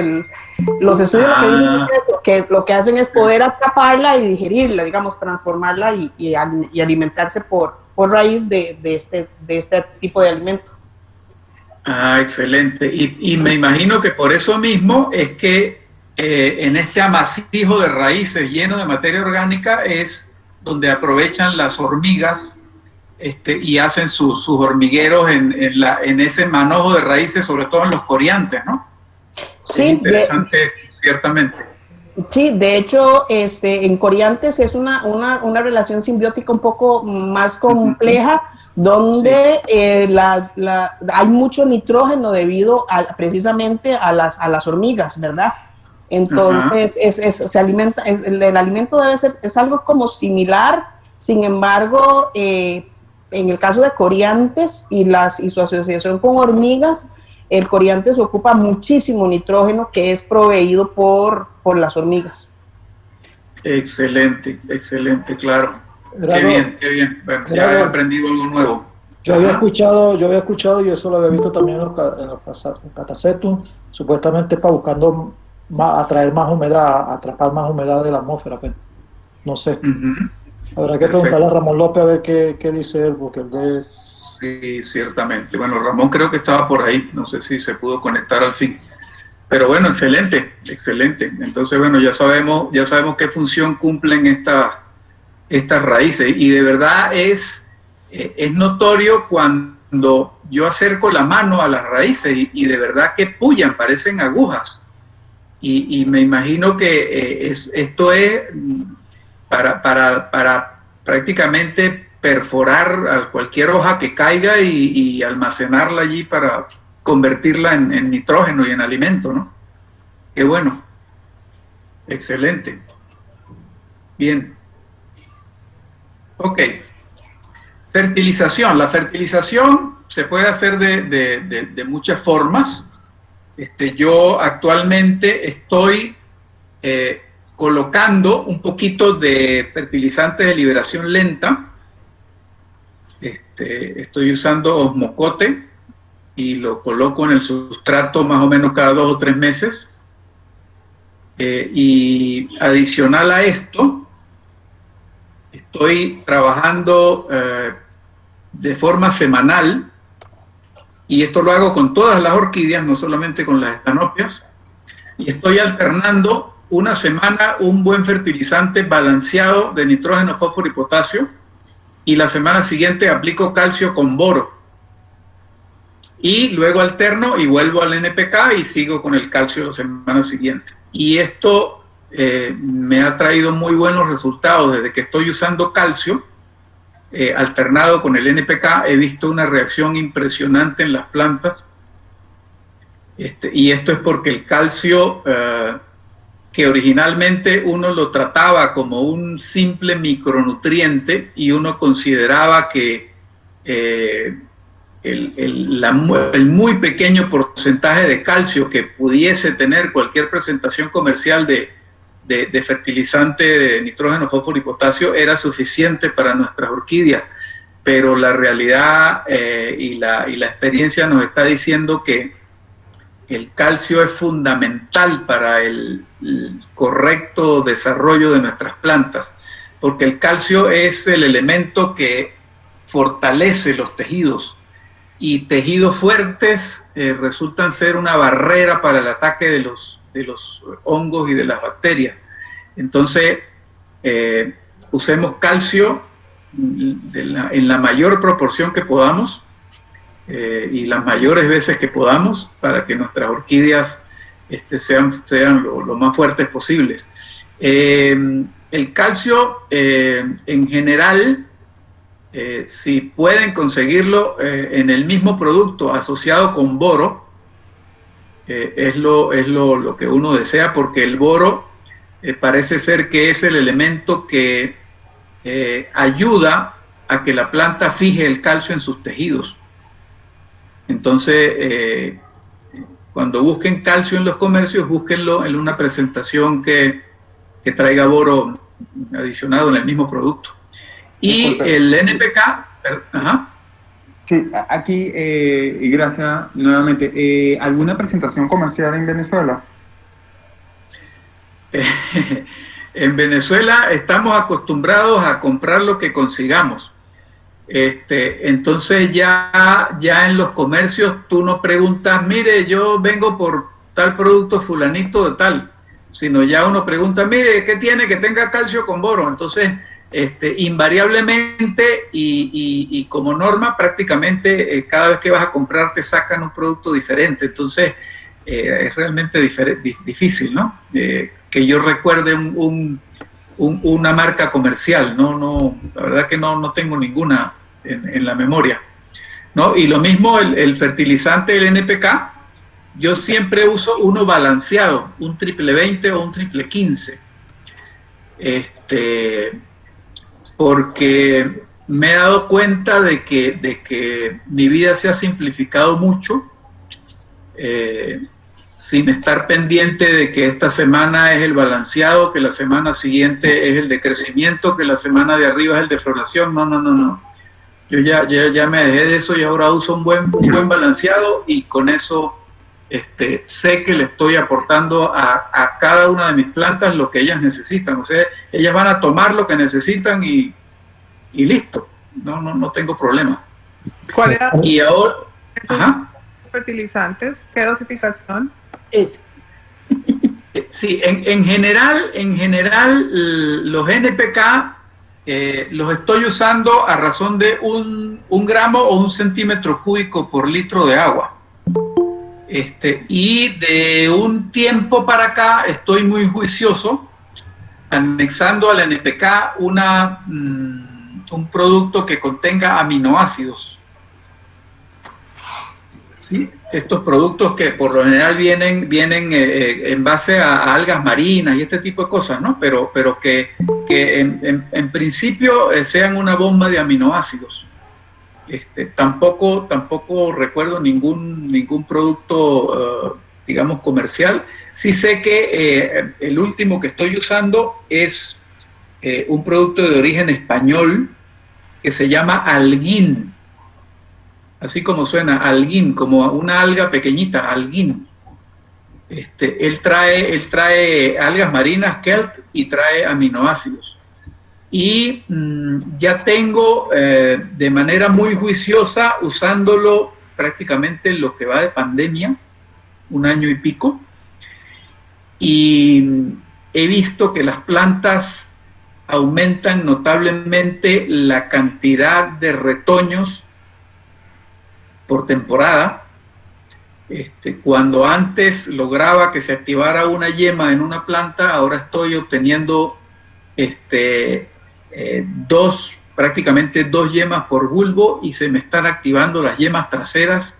los estudios lo que dicen es que lo que hacen es poder atraparla y digerirla, digamos, transformarla y alimentarse por raíz de este tipo de alimento. Ah, excelente. Y me imagino que por eso mismo es que en este amasijo de raíces lleno de materia orgánica es donde aprovechan las hormigas y hacen sus hormigueros en ese manojo de raíces, sobre todo en los coriantes, ¿no? Sí, es interesante, ciertamente. Sí, de hecho, en coriantes es una relación simbiótica un poco más compleja, donde hay mucho nitrógeno debido precisamente a las hormigas, ¿verdad? Entonces, se alimenta, el alimento es algo como similar, sin embargo, en el caso de coriantes y su asociación con hormigas, el coriantes ocupa muchísimo nitrógeno que es proveído por las hormigas. Excelente, excelente, claro. Gerardo, qué bien, qué bien. Bueno, ya he aprendido algo nuevo. Yo había escuchado y eso lo había visto también en los catacetum, supuestamente para buscando atraer más humedad, atrapar más humedad de la atmósfera. Pues. No sé. Habrá que preguntarle a Ramón López a ver qué dice él, porque él ve... Sí, ciertamente. Bueno, Ramón creo que estaba por ahí, no sé si se pudo conectar al fin. Pero bueno, excelente, excelente. Entonces, bueno, ya sabemos qué función cumplen estas raíces. Y de verdad es notorio cuando yo acerco la mano a las raíces y de verdad que pullan, parecen agujas. Y me imagino que esto es para prácticamente perforar a cualquier hoja que caiga y almacenarla allí para convertirla en nitrógeno y en alimento, ¿no? Qué bueno. Excelente. Bien. Ok. Fertilización. La fertilización se puede hacer de muchas formas. Yo actualmente estoy colocando un poquito de fertilizantes de liberación lenta. Estoy usando osmocote y lo coloco en el sustrato más o menos cada 2 o 3 meses. Y adicional a esto, estoy trabajando de forma semanal, y esto lo hago con todas las orquídeas, no solamente con las estanopias, y estoy alternando una semana un buen fertilizante balanceado de nitrógeno, fósforo y potasio, y la semana siguiente aplico calcio con boro. Y luego alterno y vuelvo al NPK y sigo con el calcio la semana siguiente. Y esto me ha traído muy buenos resultados. Desde que estoy usando calcio, alternado con el NPK, he visto una reacción impresionante en las plantas. Y esto es porque el calcio, que originalmente uno lo trataba como un simple micronutriente y uno consideraba que el muy pequeño porcentaje de calcio que pudiese tener cualquier presentación comercial de fertilizante de nitrógeno, fósforo y potasio era suficiente para nuestras orquídeas, pero la realidad y la experiencia nos está diciendo que el calcio es fundamental para el correcto desarrollo de nuestras plantas, porque el calcio es el elemento que fortalece los tejidos, y tejidos fuertes resultan ser una barrera para el ataque de los hongos y de las bacterias. Entonces, usemos calcio en la mayor proporción que podamos y las mayores veces que podamos para que nuestras orquídeas sean lo más fuertes posibles. El calcio, en general, si pueden conseguirlo en el mismo producto asociado con boro, es lo que uno desea, porque el boro parece ser que es el elemento que ayuda a que la planta fije el calcio en sus tejidos. Entonces, cuando busquen calcio en los comercios, búsquenlo en una presentación que traiga boro adicionado en el mismo producto. Y el NPK, Sí, aquí, y gracias nuevamente. ¿Alguna presentación comercial en Venezuela? En Venezuela estamos acostumbrados a comprar lo que consigamos. Entonces ya en los comercios tú no preguntas, mire, yo vengo por tal producto fulanito de tal, sino ya uno pregunta, mire, ¿qué tiene que tenga calcio con boro? Entonces, invariablemente y como norma, prácticamente cada vez que vas a comprar te sacan un producto diferente. Entonces, es realmente difícil, ¿no? Que yo recuerde una marca comercial, no, la verdad que no tengo ninguna en la memoria, ¿no? Y lo mismo el fertilizante del NPK, yo siempre uso uno balanceado, un triple 20 o un triple 15, porque me he dado cuenta de que mi vida se ha simplificado mucho, sin estar pendiente de que esta semana es el balanceado, que la semana siguiente es el de crecimiento, que la semana de arriba es el de floración. No. Yo ya me dejé de eso y ahora uso un buen balanceado, y con eso sé que le estoy aportando a cada una de mis plantas lo que ellas necesitan. O sea, ellas van a tomar lo que necesitan y listo. No tengo problema. ¿Cuál era Y ahora... esos Ajá. fertilizantes? ¿Qué dosificación? Sí, en general los NPK los estoy usando a razón de un gramo o un centímetro cúbico por litro de agua. Y de un tiempo para acá estoy muy juicioso, anexando al NPK un producto que contenga aminoácidos. ¿Sí? Estos productos que por lo general vienen en base a algas marinas y este tipo de cosas, ¿no? Pero que en principio sean una bomba de aminoácidos. Tampoco recuerdo ningún producto, digamos, comercial. Sí sé que el último que estoy usando es un producto de origen español que se llama Alguin. Así como suena, alguín, como una alga pequeñita, alguín. Él trae algas marinas, kelp, y trae aminoácidos. Y ya tengo de manera muy juiciosa, usándolo prácticamente en lo que va de pandemia, 1 año y pico, y he visto que las plantas aumentan notablemente la cantidad de retoños por temporada. Cuando antes lograba que se activara una yema en una planta, ahora estoy obteniendo prácticamente 2 yemas por bulbo, y se me están activando las yemas traseras,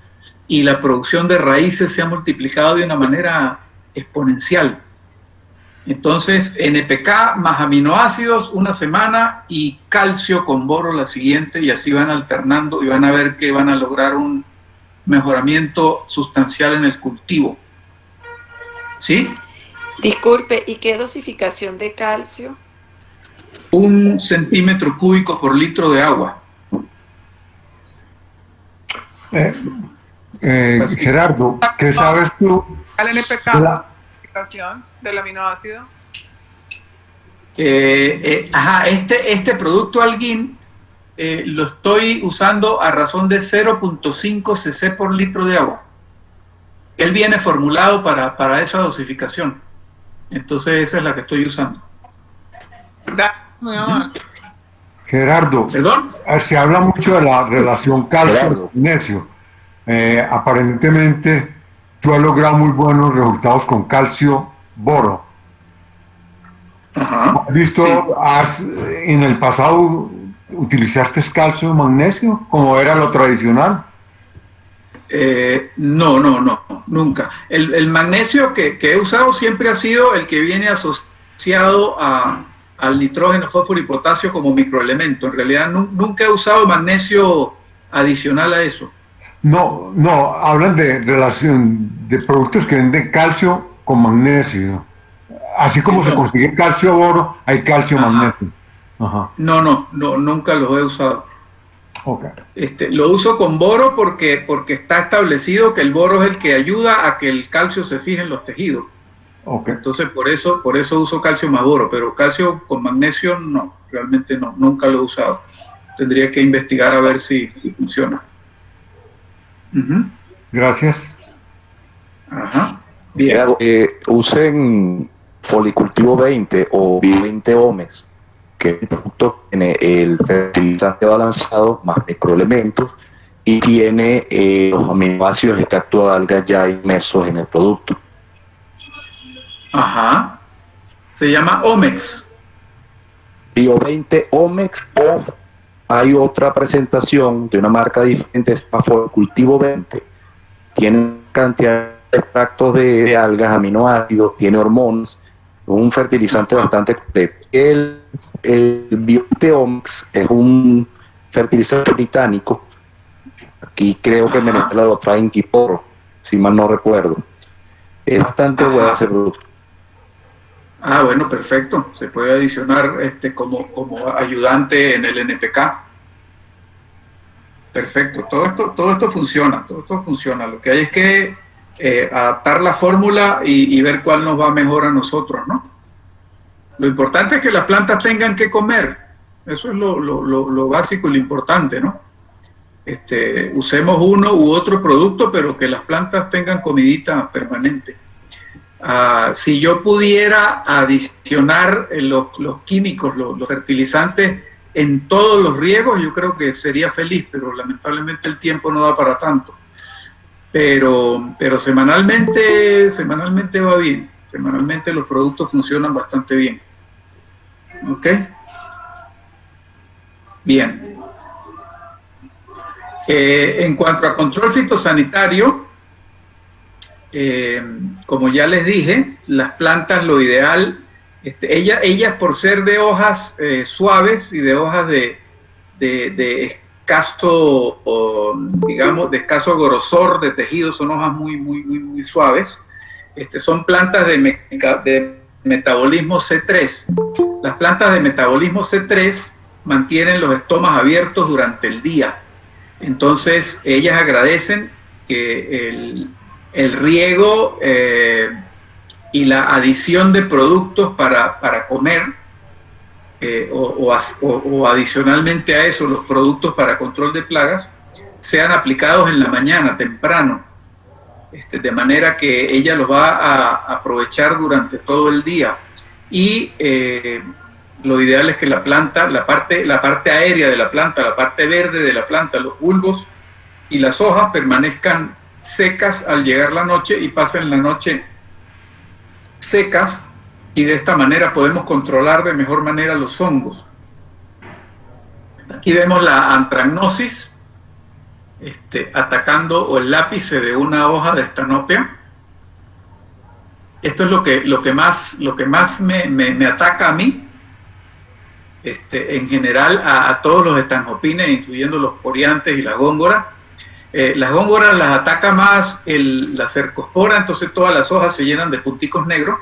y la producción de raíces se ha multiplicado de una manera exponencial. Entonces, NPK más aminoácidos una semana y calcio con boro la siguiente, y así van alternando, y van a ver que van a lograr un mejoramiento sustancial en el cultivo. ¿Sí? Disculpe, ¿y qué dosificación de calcio? 1 centímetro cúbico por litro de agua. Gerardo, ¿qué sabes tú? ¿Al NPK? ¿La dosificación del aminoácido? Este producto Alguin lo estoy usando a razón de 0.5 cc por litro de agua. Él viene formulado para esa dosificación. Entonces esa es la que estoy usando. Gerardo, ¿Perdón? se habla mucho de la relación calcio-magnesio. Aparentemente tú has logrado muy buenos resultados con calcio-boro. Ajá. ¿Has visto, Sí. en el pasado utilizaste calcio-magnesio como era lo tradicional? No, nunca. El magnesio que he usado siempre ha sido el que viene asociado al nitrógeno, fósforo y potasio como microelemento. En realidad nunca he usado magnesio adicional a eso. No, hablan de relación de productos que venden calcio con magnesio. Así como se consigue calcio-boro, hay calcio-magnesio. Ajá. No, nunca los he usado. Ok. Lo uso con boro porque está establecido que el boro es el que ayuda a que el calcio se fije en los tejidos. Ok. Entonces por eso uso calcio más boro, pero calcio con magnesio no, realmente no, nunca lo he usado. Tendría que investigar a ver si funciona. Gracias. Ajá. Bien. Usen Folicultivo 20 o Bio20 Omex, que el producto tiene el fertilizante balanceado más microelementos y tiene los aminoácidos de extracto de algas ya inmersos en el producto. Ajá. Se llama Omex. Bio20 Omex, o hay otra presentación de una marca diferente, es Folicultivo 20. Tiene cantidad de extractos de algas, aminoácidos, tiene hormonas, un fertilizante bastante completo. El Bio20 Omex es un fertilizante británico. Aquí creo que en Venezuela lo traen Kiporo, si mal no recuerdo. Es bastante bueno ese producto. Ah, bueno, perfecto. Se puede adicionar como ayudante en el NPK. Perfecto. Todo esto funciona. Lo que hay es que adaptar la fórmula y ver cuál nos va mejor a nosotros, ¿no? Lo importante es que las plantas tengan que comer. Eso es lo básico y lo importante, ¿no? Usemos uno u otro producto, pero que las plantas tengan comidita permanente. Si yo pudiera adicionar los químicos, los fertilizantes en todos los riegos, yo creo que sería feliz, pero lamentablemente el tiempo no da para tanto. Pero semanalmente va bien. Semanalmente los productos funcionan bastante bien. ¿Ok? Bien. En cuanto a control fitosanitario, como ya les dije, las plantas lo ideal, ellas por ser de hojas suaves y de hojas de escaso, digamos, de escaso grosor de tejido, son hojas muy suaves. Son plantas de metabolismo C3. Las plantas de metabolismo C3 mantienen los estomas abiertos durante el día. Entonces, ellas agradecen que el riego y la adición de productos para comer, o adicionalmente a eso, los productos para control de plagas, sean aplicados en la mañana, temprano, de manera que ella los va a aprovechar durante todo el día. Y lo ideal es que la planta, la parte aérea de la planta, la parte verde de la planta, los bulbos y las hojas permanezcan secas al llegar la noche y pasen la noche secas, y de esta manera podemos controlar de mejor manera los hongos. Aquí vemos la antracnosis atacando o el lápice de una hoja de Stanopea. Esto es lo que más me ataca a mí. En general a todos los estanopines, incluyendo los coriantes y las góngoras. Las góngoras las ataca más la cercospora, entonces todas las hojas se llenan de punticos negros,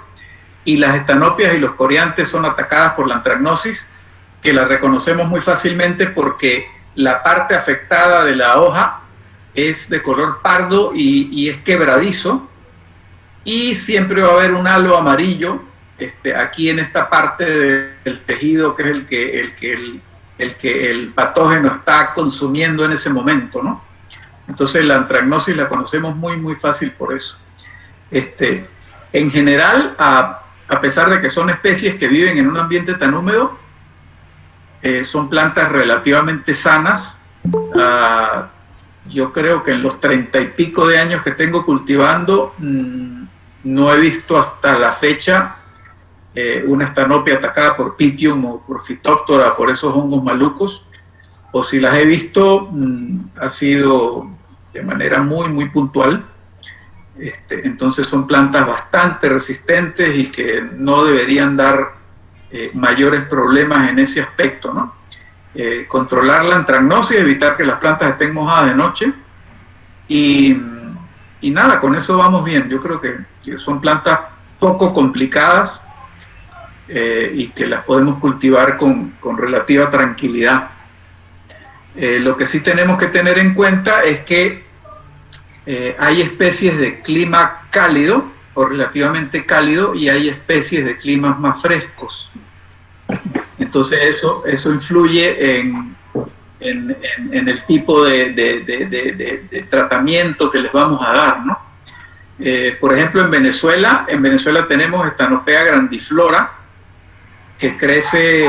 y las estanopias y los coriantes son atacadas por la antracnosis, que la reconocemos muy fácilmente porque la parte afectada de la hoja es de color pardo y es quebradizo, y siempre va a haber un halo amarillo aquí en esta parte del tejido, que es el que el patógeno está consumiendo en ese momento, ¿no? Entonces la antracnosis la conocemos muy fácil por eso. En general, a pesar de que son especies que viven en un ambiente tan húmedo, son plantas relativamente sanas. Yo creo que en los 30 y pico de años que tengo cultivando, no he visto hasta la fecha una estanopia atacada por Pythium o por Phytophthora, por esos hongos malucos, o si las he visto, ha sido de manera muy puntual. Entonces son plantas bastante resistentes y que no deberían dar mayores problemas en ese aspecto, ¿no? Controlar la antracnosis, evitar que las plantas estén mojadas de noche, y nada, con eso vamos bien. Yo creo que son plantas poco complicadas y que las podemos cultivar con relativa tranquilidad. Lo que sí tenemos que tener en cuenta es que hay especies de clima cálido o relativamente cálido y hay especies de climas más frescos. Entonces eso influye en el tipo de tratamiento que les vamos a dar, ¿no? Por ejemplo, en Venezuela tenemos Estanopea grandiflora, que crece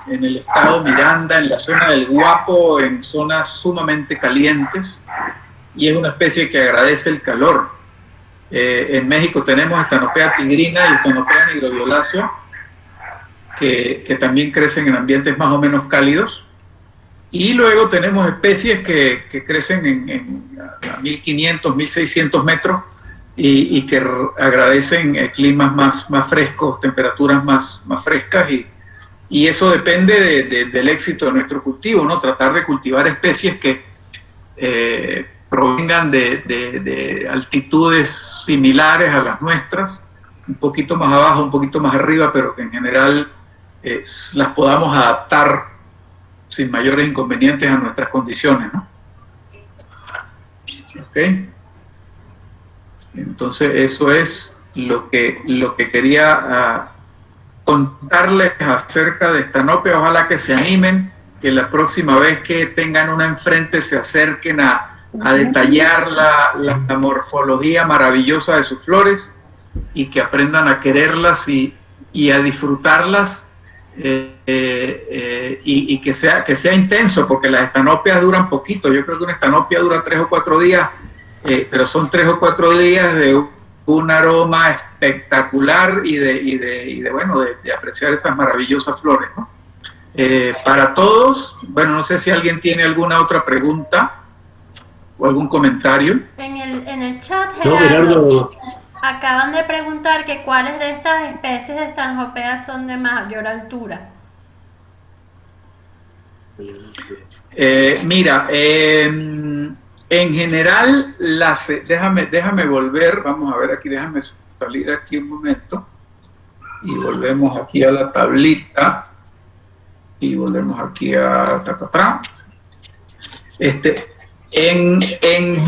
en el estado Miranda, en la zona del Guapo, en zonas sumamente calientes, y es una especie que agradece el calor. En México tenemos Estanopea tigrina y Estanopea nigroviolácea, que también crecen en ambientes más o menos cálidos. Y luego tenemos especies que crecen a 1500, 1600 metros y que agradecen climas más frescos, temperaturas más frescas, y eso depende del éxito de nuestro cultivo, ¿no? Tratar de cultivar especies que provengan de altitudes similares a las nuestras, un poquito más abajo, un poquito más arriba, pero que en general las podamos adaptar sin mayores inconvenientes a nuestras condiciones, ¿no? ¿Ok? Entonces eso es lo que quería contarles acerca de Estanopea. Ojalá que se animen, que la próxima vez que tengan una enfrente se acerquen a detallar la morfología maravillosa de sus flores y que aprendan a quererlas y a disfrutarlas, y que sea intenso, porque las estanopeas duran poquito. Yo creo que una estanopea dura 3 o 4 días, pero son 3 o 4 días de un aroma espectacular y de apreciar esas maravillosas flores, ¿no? Para todos, bueno, no sé si alguien tiene alguna otra pregunta o algún comentario. En el chat, No, Gerardo, acaban de preguntar que cuáles de estas especies de Estanopea son de mayor altura. Mira, en general, déjame volver, vamos a ver aquí, déjame salir aquí un momento y volvemos aquí a la tablita y volvemos aquí a Tacatrán. En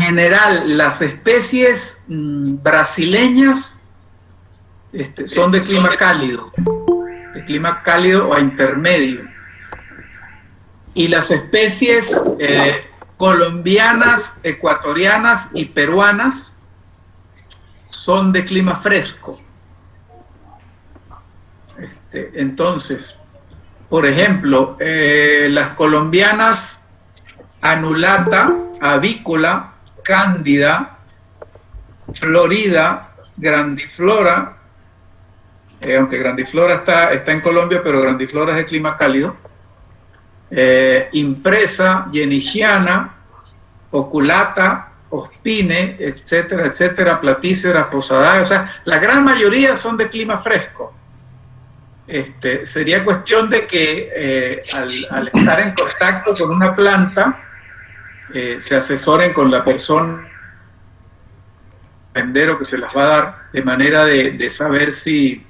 general, las especies brasileñas son de clima cálido o a intermedio. Y las especies colombianas, ecuatorianas y peruanas son de clima fresco. Entonces, por ejemplo, las colombianas Anulata, Avícola, Cándida, Florida, Grandiflora, aunque Grandiflora está en Colombia, pero Grandiflora es de clima cálido, Impresa, Yeniciana, Oculata, Ospine, etcétera, etcétera, Platíceras, Posadae, o sea, la gran mayoría son de clima fresco. Sería cuestión de que al estar en contacto con una planta, se asesoren con la persona o que se las va a dar, de manera de saber si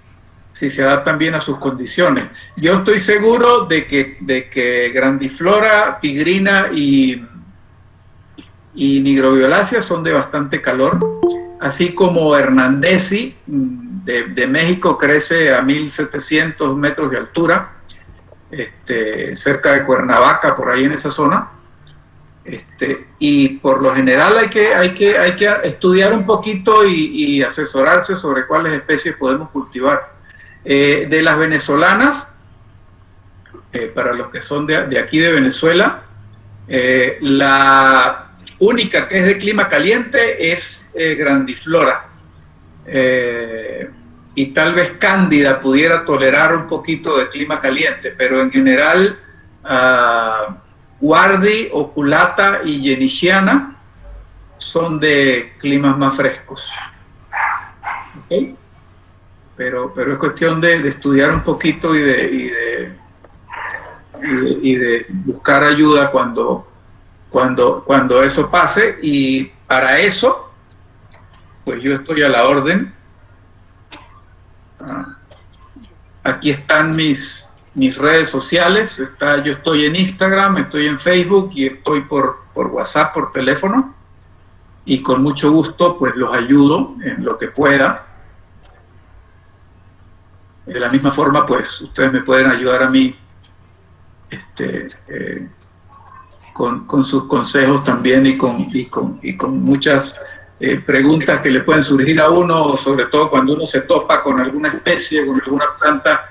se adaptan bien a sus condiciones. Yo estoy seguro de que Grandiflora, Tigrina y Nigroviolácea son de bastante calor, así como Hernandesi de México crece a 1700 metros de altura, cerca de Cuernavaca, por ahí en esa zona. Y por lo general hay que estudiar un poquito y asesorarse sobre cuáles especies podemos cultivar. De las venezolanas, para los que son de aquí de Venezuela, la única que es de clima caliente es Grandiflora, y tal vez Cándida pudiera tolerar un poquito de clima caliente, pero en general Guardi, Oculata y Yeniciana son de climas más frescos. ¿Okay? Pero es cuestión de estudiar un poquito y de buscar ayuda cuando eso pase, y para eso pues yo estoy a la orden. Aquí están mis mis redes sociales. Yo estoy en Instagram, estoy en Facebook y estoy por WhatsApp, por teléfono. Y con mucho gusto pues los ayudo en lo que pueda. De la misma forma pues ustedes me pueden ayudar a mí con sus consejos también y con muchas preguntas que le pueden surgir a uno, sobre todo cuando uno se topa con alguna especie, con alguna planta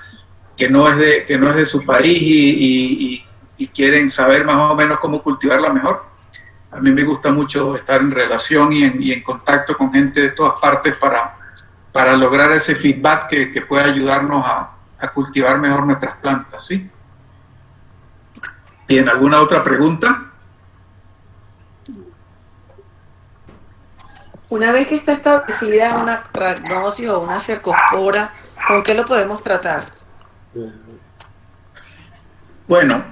que no es de su país y quieren saber más o menos cómo cultivarla mejor. A mí me gusta mucho estar en relación y en contacto con gente de todas partes para lograr ese feedback que pueda ayudarnos a cultivar mejor nuestras plantas, ¿sí? ¿Y en alguna otra pregunta? Una vez que está establecida una tragnosis o una cercospora, ¿con qué lo podemos tratar? Bueno,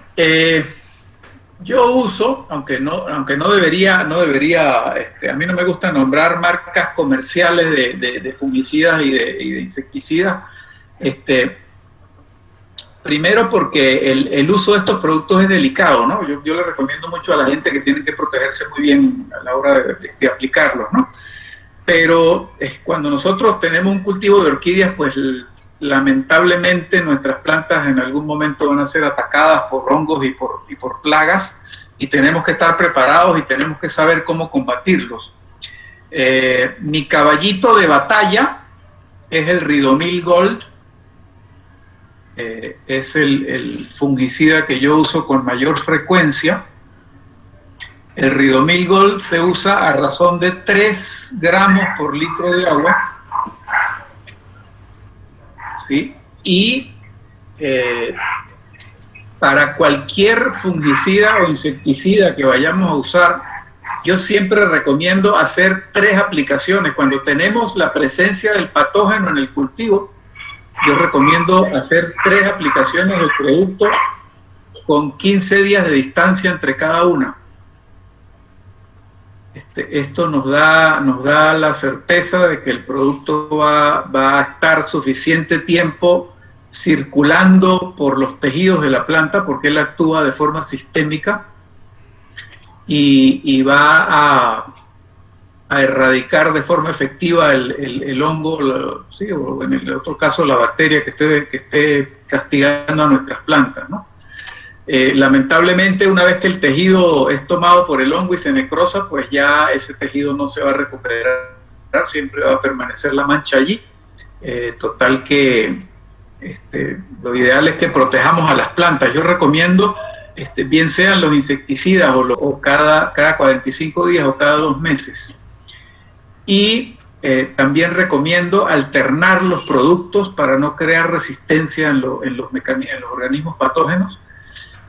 yo uso, aunque no debería, a mí no me gusta nombrar marcas comerciales de fungicidas y de insecticidas, primero porque el uso de estos productos es delicado, ¿no? Yo le recomiendo mucho a la gente que tienen que protegerse muy bien a la hora de aplicarlos, ¿no? Pero cuando nosotros tenemos un cultivo de orquídeas, pues lamentablemente nuestras plantas en algún momento van a ser atacadas por hongos y por plagas, y tenemos que estar preparados y tenemos que saber cómo combatirlos. Mi caballito de batalla es el Ridomil Gold. Es el fungicida que yo uso con mayor frecuencia. El Ridomil Gold se usa a razón de 3 gramos por litro de agua, ¿sí? Y para cualquier fungicida o insecticida que vayamos a usar, yo siempre recomiendo hacer 3 aplicaciones. Cuando tenemos la presencia del patógeno en el cultivo, yo recomiendo hacer 3 aplicaciones del producto con 15 días de distancia entre cada una. Esto nos da la certeza de que el producto va a estar suficiente tiempo circulando por los tejidos de la planta, porque él actúa de forma sistémica y va a erradicar de forma efectiva el hongo, sí, o en el otro caso la bacteria que esté castigando a nuestras plantas, ¿no? Lamentablemente, una vez que el tejido es tomado por el hongo y se necrosa, pues ya ese tejido no se va a recuperar, siempre va a permanecer la mancha allí. Total que lo ideal es que protejamos a las plantas. Yo recomiendo, bien sean los insecticidas o cada 45 días o cada 2 meses. Y también recomiendo alternar los productos para no crear resistencia en los organismos patógenos.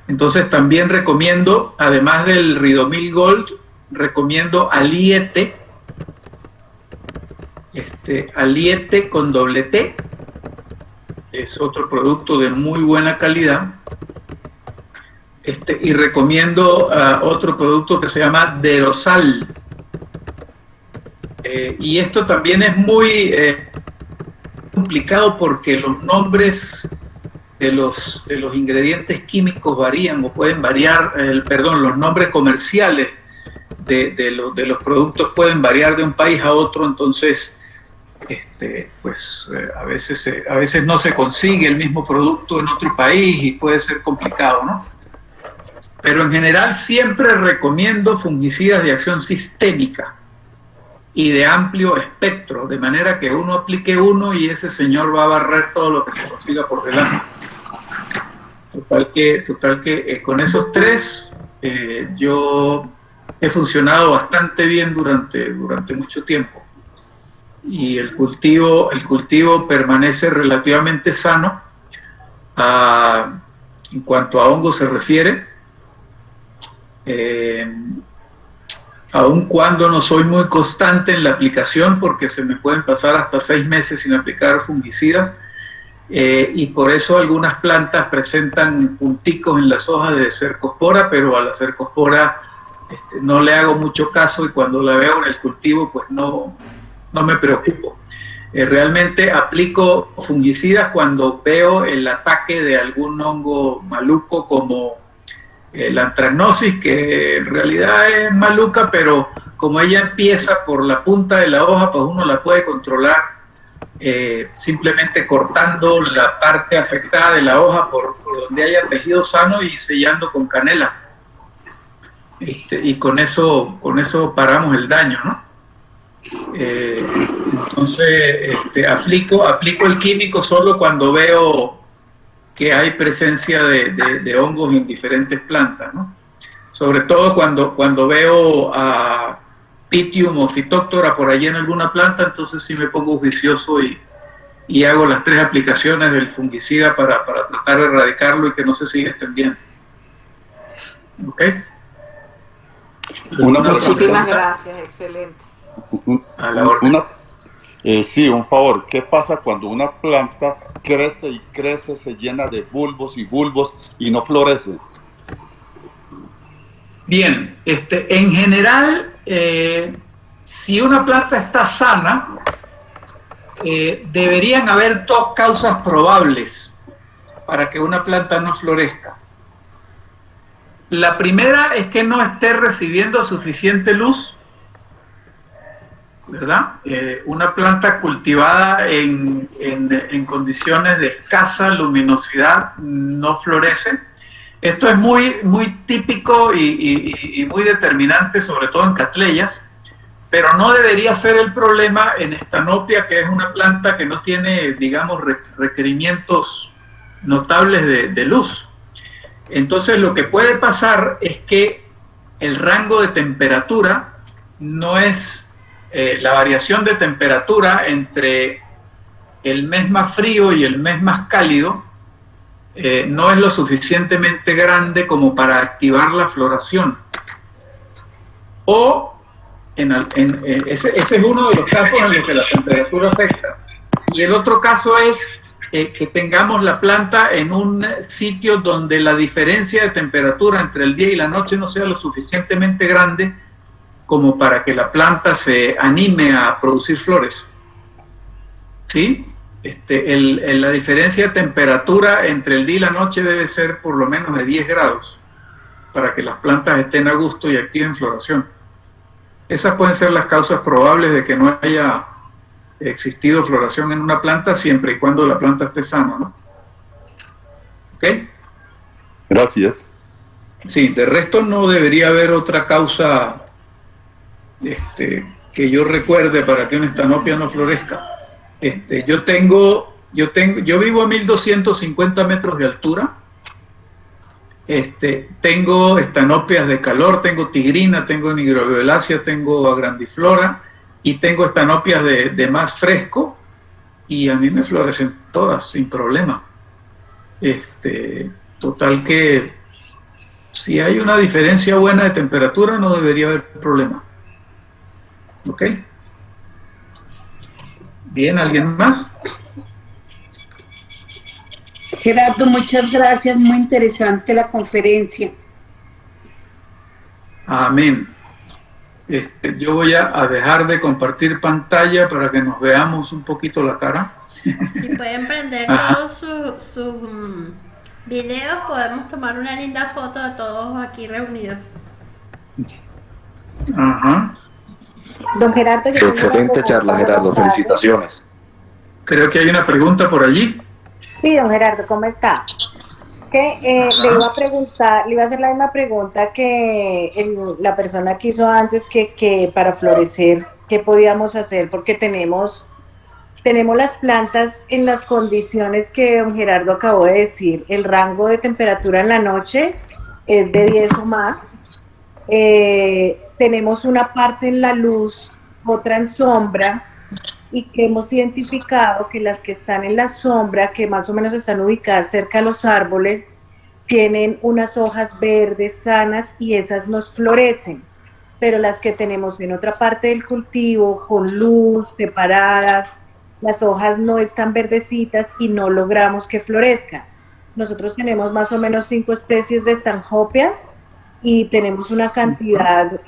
Entonces también recomiendo, además del Ridomil Gold, recomiendo Aliete, Aliete con doble T, es otro producto de muy buena calidad. Y recomiendo otro producto que se llama Derosal. Y esto también es muy complicado porque los nombres de los ingredientes químicos varían o pueden variar, los nombres comerciales de los productos pueden variar de un país a otro, entonces a veces no se consigue el mismo producto en otro país y puede ser complicado, ¿no? Pero en general siempre recomiendo fungicidas de acción sistémica y de amplio espectro, de manera que uno aplique uno y ese señor va a barrer todo lo que se consiga por delante. Total que con esos 3 yo he funcionado bastante bien durante mucho tiempo, y el cultivo permanece relativamente sano en cuanto a hongos se refiere, aun cuando no soy muy constante en la aplicación, porque se me pueden pasar hasta 6 meses sin aplicar fungicidas, y por eso algunas plantas presentan punticos en las hojas de cercospora, pero a la cercospora no le hago mucho caso, y cuando la veo en el cultivo pues no me preocupo. Realmente aplico fungicidas cuando veo el ataque de algún hongo maluco como la anthracnosis, que en realidad es maluca, pero como ella empieza por la punta de la hoja, pues uno la puede controlar simplemente cortando la parte afectada de la hoja por donde haya tejido sano y sellando con canela. Y con eso paramos el daño, ¿no? Entonces aplico el químico solo cuando veo que hay presencia de hongos en diferentes plantas, ¿no? Sobre todo cuando veo a Pythium o Phytophthora por allí en alguna planta, entonces sí me pongo juicioso y hago las 3 aplicaciones del fungicida para tratar de erradicarlo y que no se siga extendiendo. ¿Ok? Muchísimas gracias, excelente. A la orden. Sí, un favor. ¿Qué pasa cuando una planta crece y crece, se llena de bulbos y bulbos y no florece? Bien, en general, si una planta está sana, deberían haber 2 causas probables para que una planta no florezca. La primera es que no esté recibiendo suficiente luz, ¿verdad? Una planta cultivada en condiciones de escasa luminosidad no florece. Esto es muy típico y muy determinante, sobre todo en cattleyas, pero no debería ser el problema en Stanopia, que es una planta que no tiene, digamos, requerimientos notables de luz. Entonces lo que puede pasar es que el rango de temperatura no es la variación de temperatura entre el mes más frío y el mes más cálido no es lo suficientemente grande como para activar la floración. O ese es uno de los casos en los que la temperatura afecta. Y el otro caso es que tengamos la planta en un sitio donde la diferencia de temperatura entre el día y la noche no sea lo suficientemente grande como para que la planta se anime a producir flores. ¿Sí? La diferencia de temperatura entre el día y la noche debe ser por lo menos de 10 grados para que las plantas estén a gusto y activen floración. Esas pueden ser las causas probables de que no haya existido floración en una planta siempre y cuando la planta esté sana, ¿no? ¿Ok? Gracias. Sí, de resto no debería haber otra causa que yo recuerde para que una Stanopia no florezca. Yo vivo a 1250 metros de altura. Tengo Stanopias de calor, tengo tigrina, tengo nigroviolacea, tengo agrandiflora y tengo Stanopias de más fresco y a mí me florecen todas sin problema. Total que si hay una diferencia buena de temperatura no debería haber problema. ¿Ok? Bien, ¿alguien más? Gerardo, muchas gracias, muy interesante la conferencia. Amén. Yo voy a dejar de compartir pantalla para que nos veamos un poquito la cara. Si pueden prender todos sus videos, podemos tomar una linda foto de todos aquí reunidos. Ajá. Don Gerardo, yo tengo una Excelente charla, Gerardo, felicitaciones. Creo que hay una pregunta por allí. Sí, don Gerardo, ¿cómo está? Le iba a preguntar, le iba a hacer la misma pregunta que la persona que hizo antes, que para florecer, ¿qué podíamos hacer? Porque tenemos las plantas en las condiciones que don Gerardo acabó de decir. El rango de temperatura en la noche es de 10 o más. Tenemos una parte en la luz, otra en sombra, y que hemos identificado que las que están en la sombra, que más o menos están ubicadas cerca de los árboles, tienen unas hojas verdes sanas y esas nos florecen, pero las que tenemos en otra parte del cultivo, con luz, separadas, las hojas no están verdecitas y no logramos que florezcan. Nosotros tenemos más o menos 5 especies de Stanhopias y tenemos una cantidad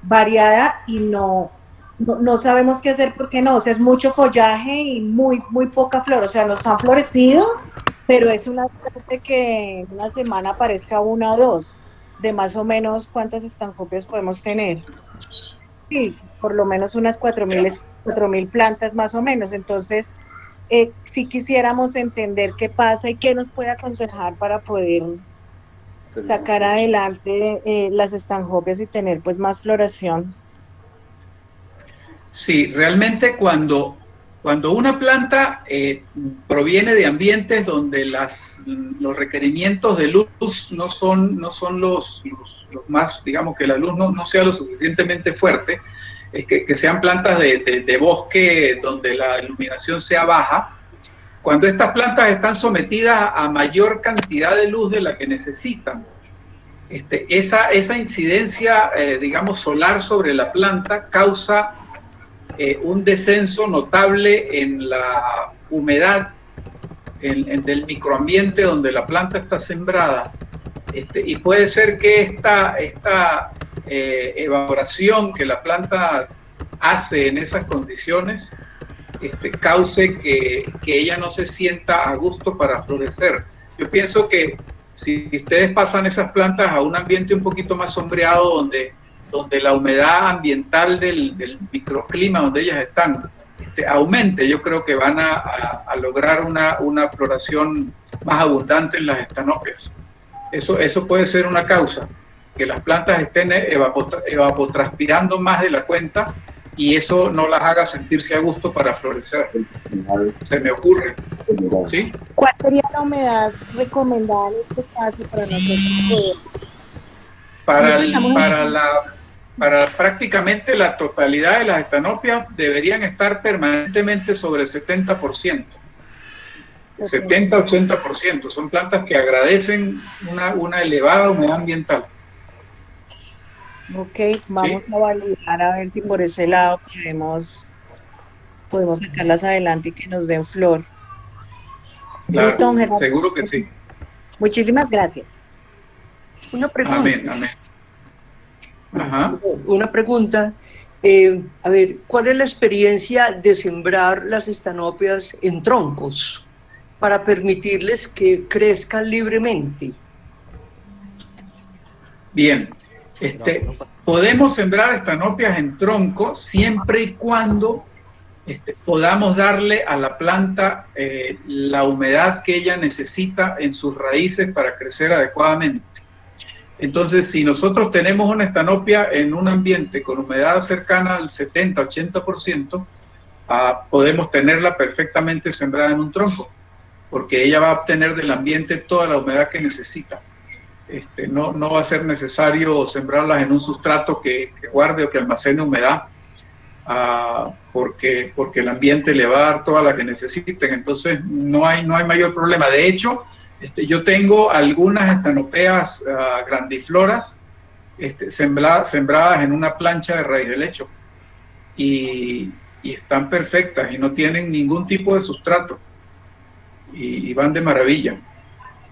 variada y no no sabemos qué hacer porque no, o sea, es mucho follaje y muy poca flor, o sea, nos han florecido, pero es una suerte que en una semana aparezca una o dos, de más o menos cuántas estancopias podemos tener. Sí, por lo menos unas 4.000 plantas más o menos, entonces si quisiéramos entender qué pasa y qué nos puede aconsejar para poder sacar adelante las estancopias y tener pues más floración. Sí, realmente cuando una planta proviene de ambientes donde los requerimientos de luz no son los más, digamos que la luz no sea lo suficientemente fuerte, es que sean plantas de bosque donde la iluminación sea baja, cuando estas plantas están sometidas a mayor cantidad de luz de la que necesitan, esa incidencia, digamos, solar sobre la planta causa un descenso notable en la humedad del microambiente donde la planta está sembrada, y puede ser que esta evaporación que la planta hace en esas condiciones cause que ella no se sienta a gusto para florecer. Yo pienso que si ustedes pasan esas plantas a un ambiente un poquito más sombreado, donde la humedad ambiental del microclima donde ellas están aumente, yo creo que van a lograr una floración más abundante en las estanopias. Eso puede ser una causa, que las plantas estén evapotranspirando más de la cuenta y eso no las haga sentirse a gusto para florecer. Se me ocurre. ¿Sí? ¿Cuál sería la humedad recomendada en este caso para nosotros poder? Para prácticamente la totalidad de las estanopias deberían estar permanentemente sobre el 70%. 70-80%. Son plantas que agradecen una elevada humedad ambiental. Ok, vamos a validar a ver si por ese lado podemos sacarlas adelante y que nos den flor. Claro, ¿Listo, don Gerardo? seguro que sí. Muchísimas gracias. Una pregunta. Amén, amén. Ajá. Una pregunta. A ver, ¿cuál es la experiencia de sembrar las estanopias en troncos para permitirles que crezcan libremente? Bien, podemos sembrar estanopias en tronco siempre y cuando podamos darle a la planta la humedad que ella necesita en sus raíces para crecer adecuadamente. Entonces, si nosotros tenemos una estanopia en un ambiente con humedad cercana al 70-80%, podemos tenerla perfectamente sembrada en un tronco, porque ella va a obtener del ambiente toda la humedad que necesita. No va a ser necesario sembrarlas en un sustrato que guarde o que almacene humedad, porque el ambiente le va a dar toda la que necesiten. Entonces no hay mayor problema. De hecho, yo tengo algunas estanopeas grandifloras sembradas en una plancha de raíz de lecho y están perfectas y no tienen ningún tipo de sustrato y van de maravilla.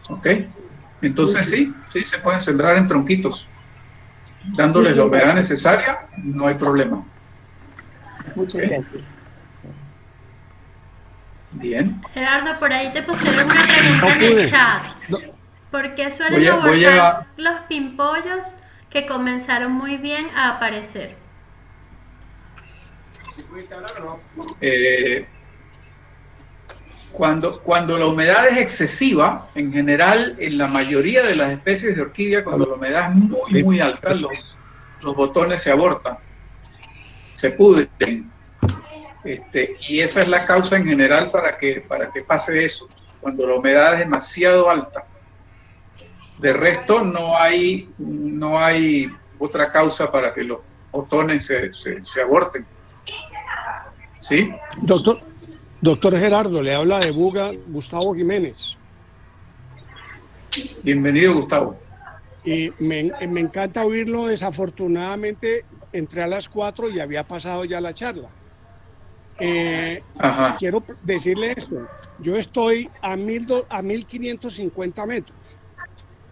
¿Ok? Entonces sí, se pueden sembrar en tronquitos. Dándoles la humedad necesaria, no hay problema. Muchas gracias. Bien. Gerardo, por ahí te pusieron una pregunta en el chat. ¿Por qué suelen Voy abortar los pimpollos que comenzaron muy bien a aparecer? Cuando la humedad es excesiva, en general, en la mayoría de las especies de orquídea, cuando la humedad es muy alta, los botones se abortan, se pudren. Y esa es la causa en general para que pase eso, cuando la humedad es demasiado alta. De resto, no hay otra causa para que los botones se aborten. ¿Sí? Doctor Gerardo, le habla de Buga Gustavo Jiménez. Bienvenido, Gustavo. Y me encanta oírlo. Desafortunadamente entré a las 4 y había pasado ya la charla. Quiero decirle esto. Yo estoy a 1.550 metros.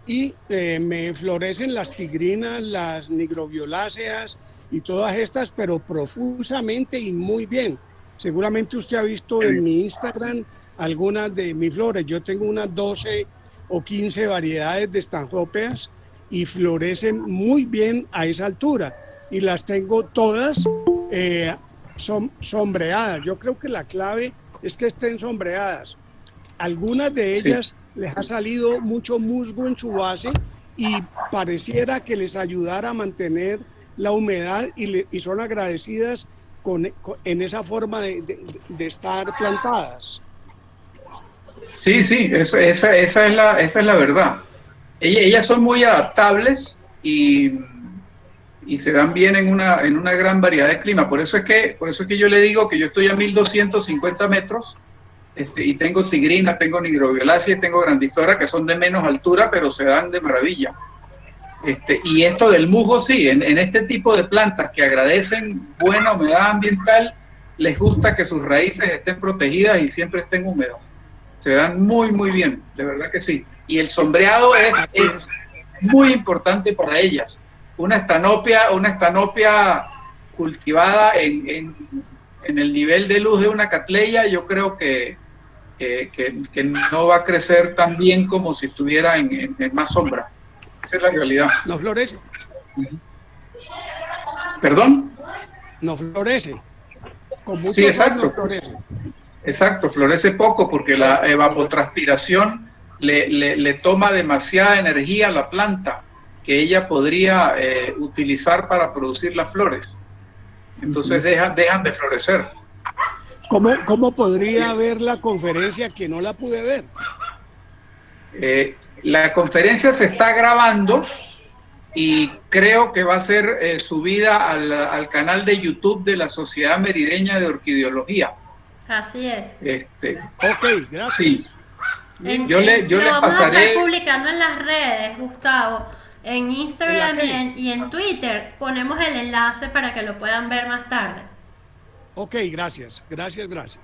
y me florecen las tigrinas, las nigrovioláceas y todas estas, pero profusamente y muy bien. Seguramente usted ha visto en mi Instagram algunas de mis flores. Yo tengo unas 12 o 15 variedades de stanhopeas y florecen muy bien a esa altura. Y las tengo todas sombreadas. Yo creo que la clave es que estén sombreadas. Algunas de ellas les ha salido mucho musgo en su base y pareciera que les ayudara a mantener la humedad y son agradecidas en esa forma de estar plantadas. Sí, esa es la verdad. Ellas son muy adaptables y se dan bien en una gran variedad de clima. Por eso es que yo le digo que yo estoy a 1250 metros y tengo tigrina, tengo nigroviolácea y tengo grandiflora, que son de menos altura, pero se dan de maravilla. Y esto del musgo, sí, en este tipo de plantas que agradecen buena humedad ambiental, les gusta que sus raíces estén protegidas y siempre estén húmedas. Se dan muy, muy bien, de verdad que sí. Y el sombreado es muy importante para ellas. Una estanopia cultivada en el nivel de luz de una catleya, yo creo que no va a crecer tan bien como si estuviera en más sombra. Esa es la realidad. ¿No florece? ¿Perdón? No florece. Con mucho Sí, exacto. no florece. Exacto, florece poco porque la evapotranspiración le toma demasiada energía a la planta que ella podría utilizar para producir las flores. Entonces dejan de florecer. ¿Cómo podría ver la conferencia que no la pude ver? La conferencia se está grabando y creo que va a ser subida al canal de YouTube de la Sociedad Merideña de Orquideología. Así es. Ok, gracias. Sí. Yo le vamos pasaré. a estar publicando en las redes, Gustavo, en Instagram y en Twitter. Ponemos el enlace para que lo puedan ver más tarde. Ok, gracias. Perfecto.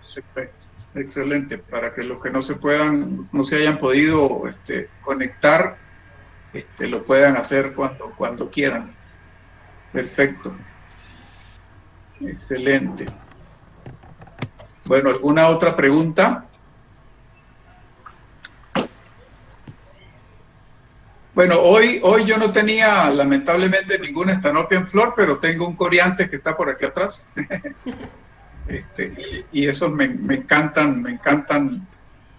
Excelente, para que los que no se hayan podido conectar, lo puedan hacer cuando quieran. Perfecto. Excelente. Bueno, ¿alguna otra pregunta? Bueno, hoy yo no tenía lamentablemente ninguna estanopia en flor, pero tengo un coriantes que está por aquí atrás. Y esos me encantan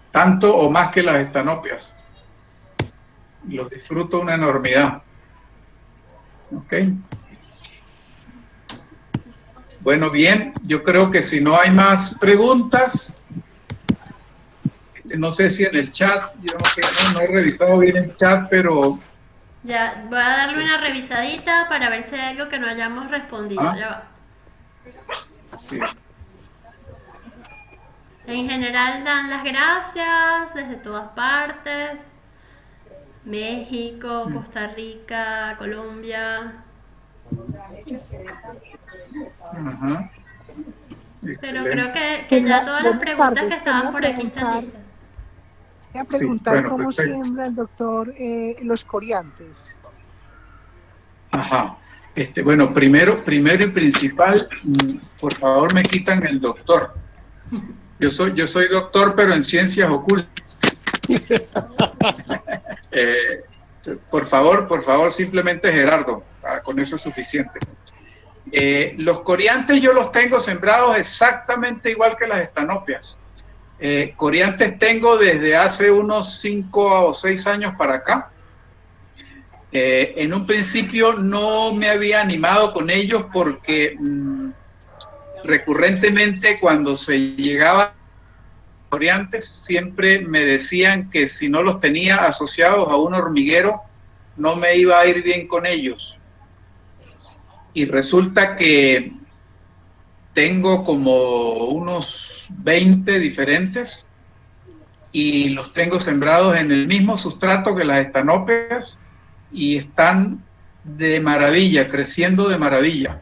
tanto o más que las estanopias. Los disfruto una enormidad. Ok. Bueno, bien, yo creo que si no hay más preguntas, no sé si en el chat, yo no he revisado bien el chat, pero... Ya, voy a darle una revisadita para ver si hay algo que no hayamos respondido. Ya va. Sí. En general dan las gracias desde todas partes. México, Costa Rica, Colombia. Ajá. Pero creo que ya todas las preguntas que estaban por aquí están listas. Voy a preguntar bueno, cómo perfecto. siembra el doctor los coriantes. Ajá. Bueno, primero y principal, por favor me quitan el doctor. Yo soy doctor, pero en ciencias ocultas. Por favor, simplemente Gerardo, con eso es suficiente. Los coriantes yo los tengo sembrados exactamente igual que las estanopias. Coriantes tengo desde hace unos 5 o 6 años para acá. En un principio no me había animado con ellos porque recurrentemente cuando se llegaba a coriantes siempre me decían que si no los tenía asociados a un hormiguero no me iba a ir bien con ellos. Y resulta que tengo como unos 20 diferentes y los tengo sembrados en el mismo sustrato que las estanopias y están de maravilla, creciendo de maravilla.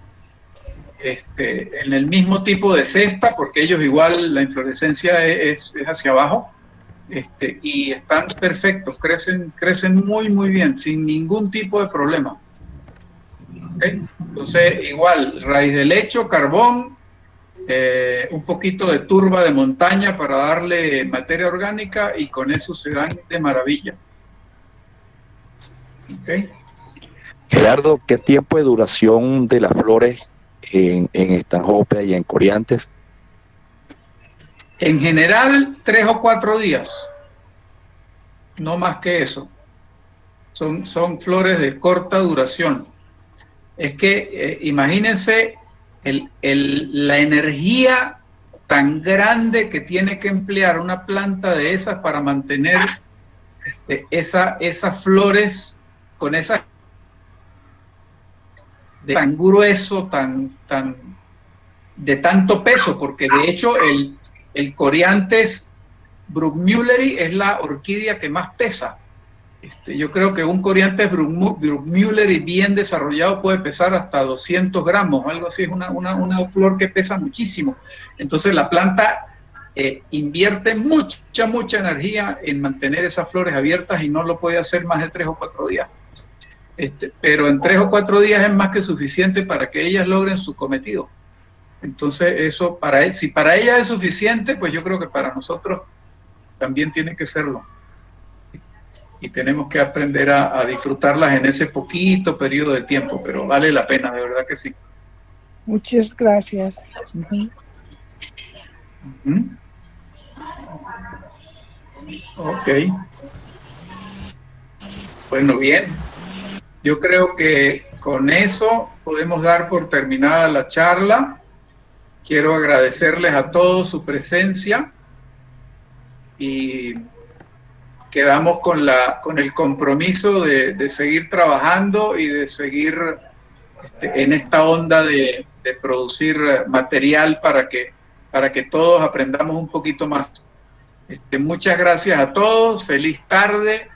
En el mismo tipo de cesta, porque ellos igual la inflorescencia es hacia abajo, y están perfectos, crecen muy, muy bien, sin ningún tipo de problema. ¿Okay? Entonces, igual, raíz de lecho, carbón, un poquito de turba de montaña para darle materia orgánica y con eso se dan de maravilla. ¿Okay? Gerardo, ¿qué tiempo de duración de las flores en estanhopeas y en coriantes? En general, 3 o 4 días, no más que eso. Son flores de corta duración. Es que imagínense la energía tan grande que tiene que emplear una planta de esas para mantener esas flores con esa tan grueso, de tanto peso, porque de hecho el Coryanthes bruckmülleri es la orquídea que más pesa. Yo creo que un Coryanthes bruckmülleri bien desarrollado puede pesar hasta 200 gramos, algo así, es una flor que pesa muchísimo. Entonces la planta invierte mucha energía en mantener esas flores abiertas y no lo puede hacer más de 3 o 4 días. Pero en 3 o 4 días es más que suficiente para que ellas logren su cometido. Entonces eso, si para ellas es suficiente, pues yo creo que para nosotros también tiene que serlo. Y tenemos que aprender a disfrutarlas en ese poquito periodo de tiempo, pero vale la pena, de verdad que sí. Muchas gracias. Ok. Bueno, bien. Yo creo que con eso podemos dar por terminada la charla. Quiero agradecerles a todos su presencia y quedamos con el compromiso de seguir trabajando y de seguir en esta onda de producir material para que todos aprendamos un poquito más. Muchas gracias a todos, feliz tarde